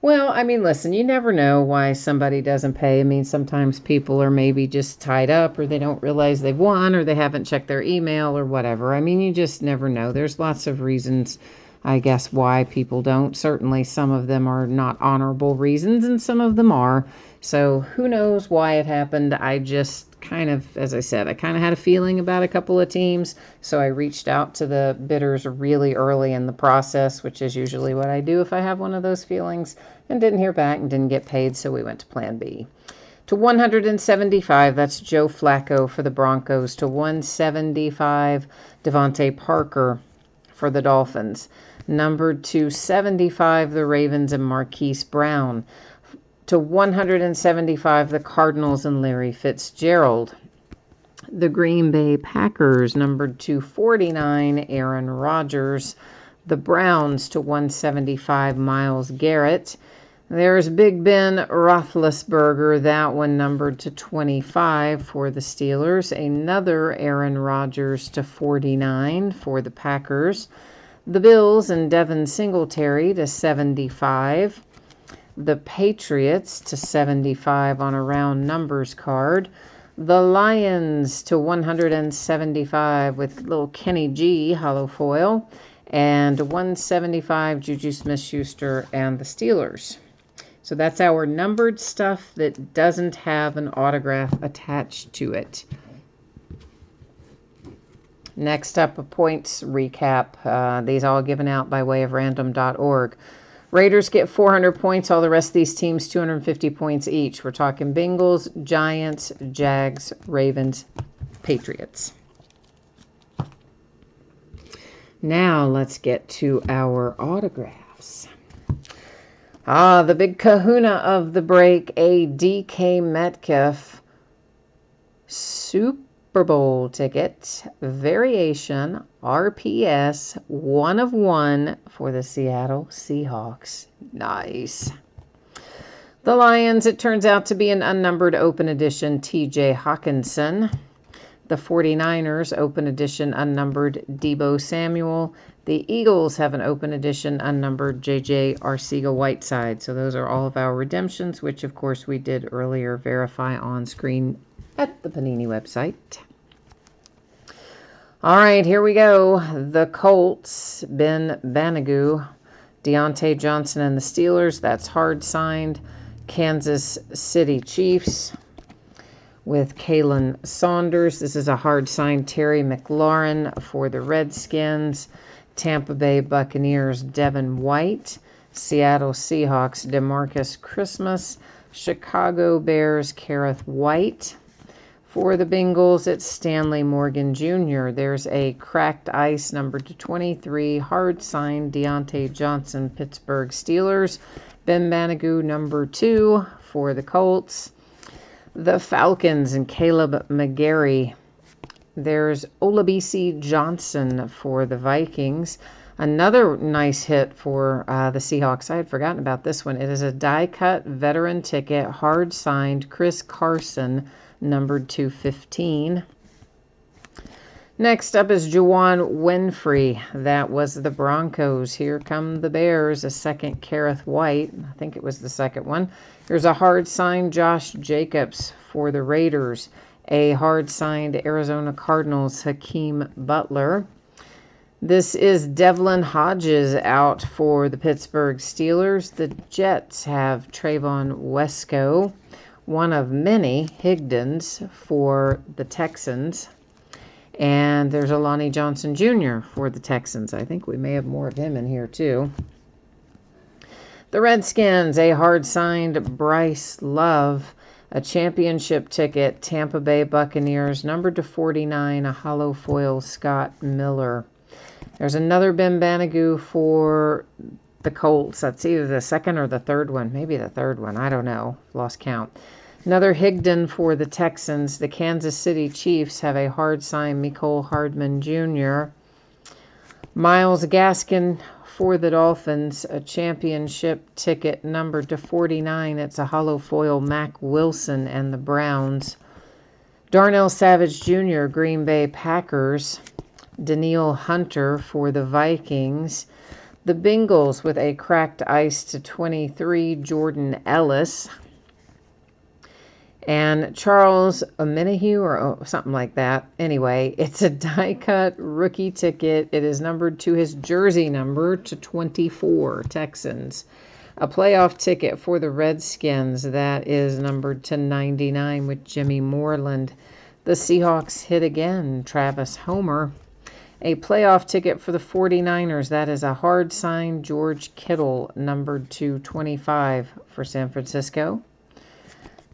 Well, I mean, listen, you never know why somebody doesn't pay. I mean, sometimes people are maybe just tied up, or they don't realize they've won, or they haven't checked their email or whatever. I mean, you just never know. There's lots of reasons, I guess, why people don't. Certainly some of them are not honorable reasons, and some of them are. So who knows why it happened. I just kind of, as I said, I kind of had a feeling about a couple of teams, so I reached out to the bidders really early in the process, which is usually what I do if I have one of those feelings, and didn't hear back and didn't get paid, so we went to Plan B. To 175, that's Joe Flacco for the Broncos. To 175, Devontae Parker for the Dolphins. Numbered to 75, the Ravens and Marquise Brown. To 175, the Cardinals and Larry Fitzgerald. The Green Bay Packers, numbered to 49, Aaron Rodgers. The Browns to 175, Myles Garrett. There's Big Ben Roethlisberger, that one numbered to 25 for the Steelers. Another Aaron Rodgers to 49 for the Packers. The Bills and Devin Singletary to 75. The Patriots to 75 on a round numbers card. The Lions to 175 with little Kenny G hollow foil. And 175 Juju Smith-Schuster and the Steelers. So that's our numbered stuff that doesn't have an autograph attached to it. Next up, a points recap. These all given out by way of random.org. Raiders get 400 points. All the rest of these teams, 250 points each. We're talking Bengals, Giants, Jags, Ravens, Patriots. Now let's get to our autographs. The big kahuna of the break, a DK Metcalf Super Bowl ticket, variation, RPS, 1 of 1 for the Seattle Seahawks. Nice. The Lions, it turns out to be an unnumbered open edition, TJ Hawkinson. The 49ers, open edition, unnumbered, Deebo Samuel. The Eagles have an open edition, unnumbered, JJ Arcega-Whiteside. So those are all of our redemptions, which, of course, we did earlier verify on screen at the Panini website. All right, here we go. The Colts, Ben Banogu, Deontay Johnson and the Steelers. That's hard signed. Kansas City Chiefs with Kalen Saunders. This is a hard signed Terry McLaurin for the Redskins. Tampa Bay Buccaneers, Devin White. Seattle Seahawks, DeMarcus Christmas. Chicago Bears, Kareth White. For the Bengals, it's Stanley Morgan Jr. There's a cracked ice number to 23, hard signed Deontay Johnson, Pittsburgh Steelers. Ben Banogu, number 2 for the Colts. The Falcons and Caleb McGarry. There's Olabisi Johnson for the Vikings. Another nice hit for the Seahawks. I had forgotten about this one. It is a die-cut veteran ticket, hard signed Chris Carson, numbered 215. Next up is Juwan Winfrey. That was the Broncos. Here come the Bears. A second Kareth White. I think it was the second one. Here's a hard signed Josh Jacobs for the Raiders. A hard signed Arizona Cardinals Hakeem Butler. This is Devlin Hodges out for the Pittsburgh Steelers. The Jets have Trayvon Wesco, one of many Higdons for the Texans. And there's Alani Johnson Jr. for the Texans. I think we may have more of him in here too. The Redskins, a hard-signed Bryce Love. A championship ticket, Tampa Bay Buccaneers, numbered to 49, a hollow foil Scott Miller. There's another Ben Banogu for the Colts. That's either the second or the third one. Maybe the third one. I don't know. Lost count. Another Higdon for the Texans. The Kansas City Chiefs have a hard sign, Mecole Hardman Jr. Miles Gaskin for the Dolphins, a championship ticket numbered to 49. It's a hollow foil Mac Wilson and the Browns. Darnell Savage Jr., Green Bay Packers. Danielle Hunter for the Vikings. The Bengals with a cracked ice to 23, Jordan Ellis. And Charles Omenihu or something like that. Anyway, it's a die-cut rookie ticket. It is numbered to his jersey number to 24, Texans. A playoff ticket for the Redskins. That is numbered to 99 with Jimmy Moreland. The Seahawks hit again, Travis Homer. A playoff ticket for the 49ers. That is a hard sign, George Kittle, numbered to 25 for San Francisco.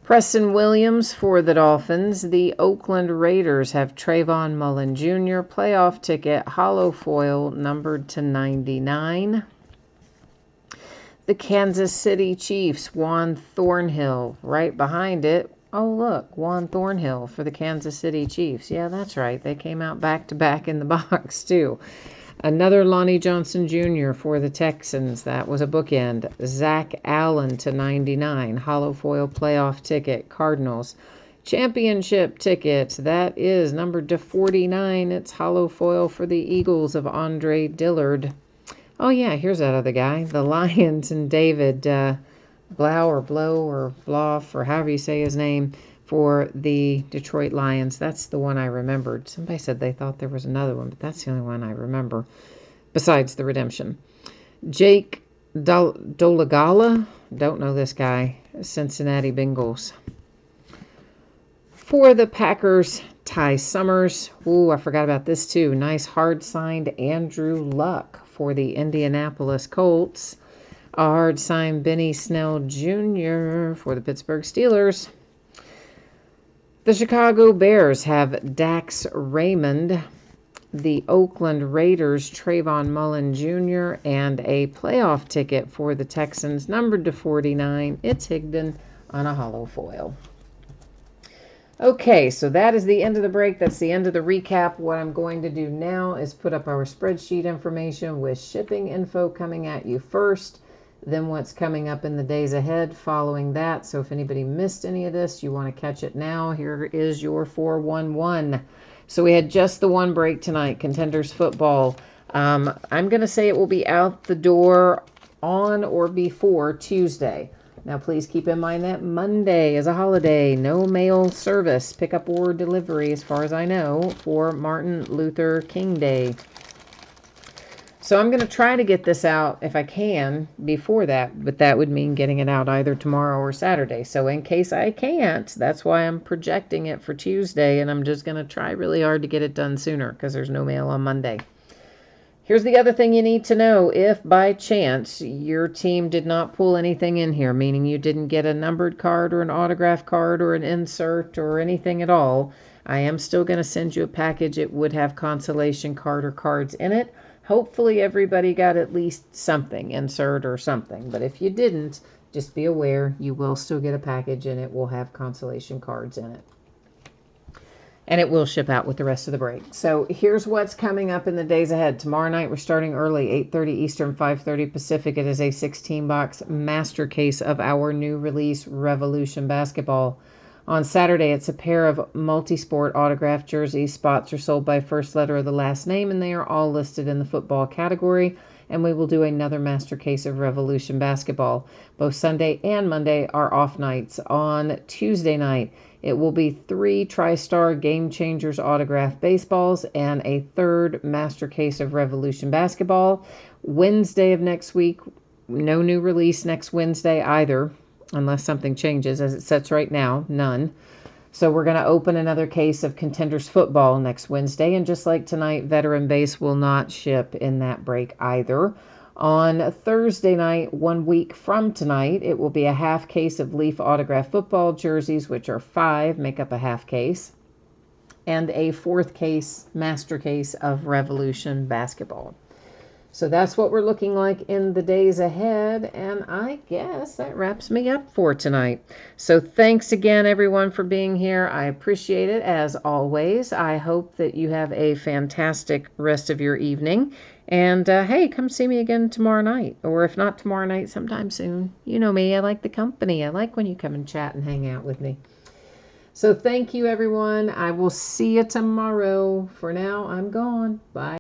Preston Williams for the Dolphins. The Oakland Raiders have Trayvon Mullen Jr. Playoff ticket, hollow foil, numbered to 99. The Kansas City Chiefs, Juan Thornhill. Right behind it, oh look, Juan Thornhill for the Kansas City Chiefs. Yeah, that's right. They came out back-to-back in the box, too. Another Lonnie Johnson Jr. for the Texans. That was a bookend. Zach Allen to 99. Hollow foil playoff ticket. Cardinals. Championship ticket. That is numbered to 49. It's hollow foil for the Eagles of Andre Dillard. Oh, yeah, here's that other guy. The Lions and David Blow or Bloff or however you say his name for the Detroit Lions. That's the one I remembered. Somebody said they thought there was another one, but that's the only one I remember besides the redemption. Jake Dolagala, don't know this guy, Cincinnati Bengals. For the Packers, Ty Summers. Ooh, I forgot about this too. Nice hard-signed Andrew Luck for the Indianapolis Colts. A hard-signed Benny Snell Jr. for the Pittsburgh Steelers. The Chicago Bears have Dax Raymond, the Oakland Raiders, Trayvon Mullen Jr., and a playoff ticket for the Texans, numbered to 49. It's Higdon on a hollow foil. Okay, so that is the end of the break. That's the end of the recap. What I'm going to do now is put up our spreadsheet information with shipping info coming at you first. Then what's coming up in the days ahead following that. So if anybody missed any of this, you want to catch it now, here is your 411. So we had just the one break tonight, Contenders Football. I'm going to say it will be out the door on or before Tuesday. Now please keep in mind that Monday is a holiday. No mail service, pickup or delivery as far as I know, for Martin Luther King Day. So I'm going to try to get this out, if I can, before that, but that would mean getting it out either tomorrow or Saturday. So in case I can't, that's why I'm projecting it for Tuesday, and I'm just going to try really hard to get it done sooner because there's no mail on Monday. Here's the other thing you need to know. If by chance your team did not pull anything in here, meaning you didn't get a numbered card or an autograph card or an insert or anything at all, I am still going to send you a package. It would have consolation card or cards in it. Hopefully everybody got at least something, insert or something. But if you didn't, just be aware you will still get a package and it will have consolation cards in it. And it will ship out with the rest of the break. So here's what's coming up in the days ahead. Tomorrow night we're starting early, 8:30 Eastern, 5:30 Pacific. It is a 16-box master case of our new release, Revolution Basketball. On Saturday, it's a pair of multi-sport autographed jerseys. Spots are sold by first letter of the last name, and they are all listed in the football category. And we will do another master case of Revolution Basketball. Both Sunday and Monday are off nights. On Tuesday night, it will be 3 TriStar Game Changers autographed baseballs and a third master case of Revolution Basketball. Wednesday of next week, no new release next Wednesday either, unless something changes. As it sets right now, none. So we're going to open another case of Contenders Football next Wednesday. And just like tonight, Veteran Base will not ship in that break either. On Thursday night, 1 week from tonight, it will be a half case of Leaf autographed football jerseys, which are 5, make up a half case, and a fourth case, master case of Revolution Basketball. So that's what we're looking like in the days ahead. And I guess that wraps me up for tonight. So thanks again, everyone, for being here. I appreciate it as always. I hope that you have a fantastic rest of your evening. And hey, come see me again tomorrow night. Or if not tomorrow night, sometime soon. You know me, I like the company. I like when you come and chat and hang out with me. So thank you, everyone. I will see you tomorrow. For now, I'm gone. Bye.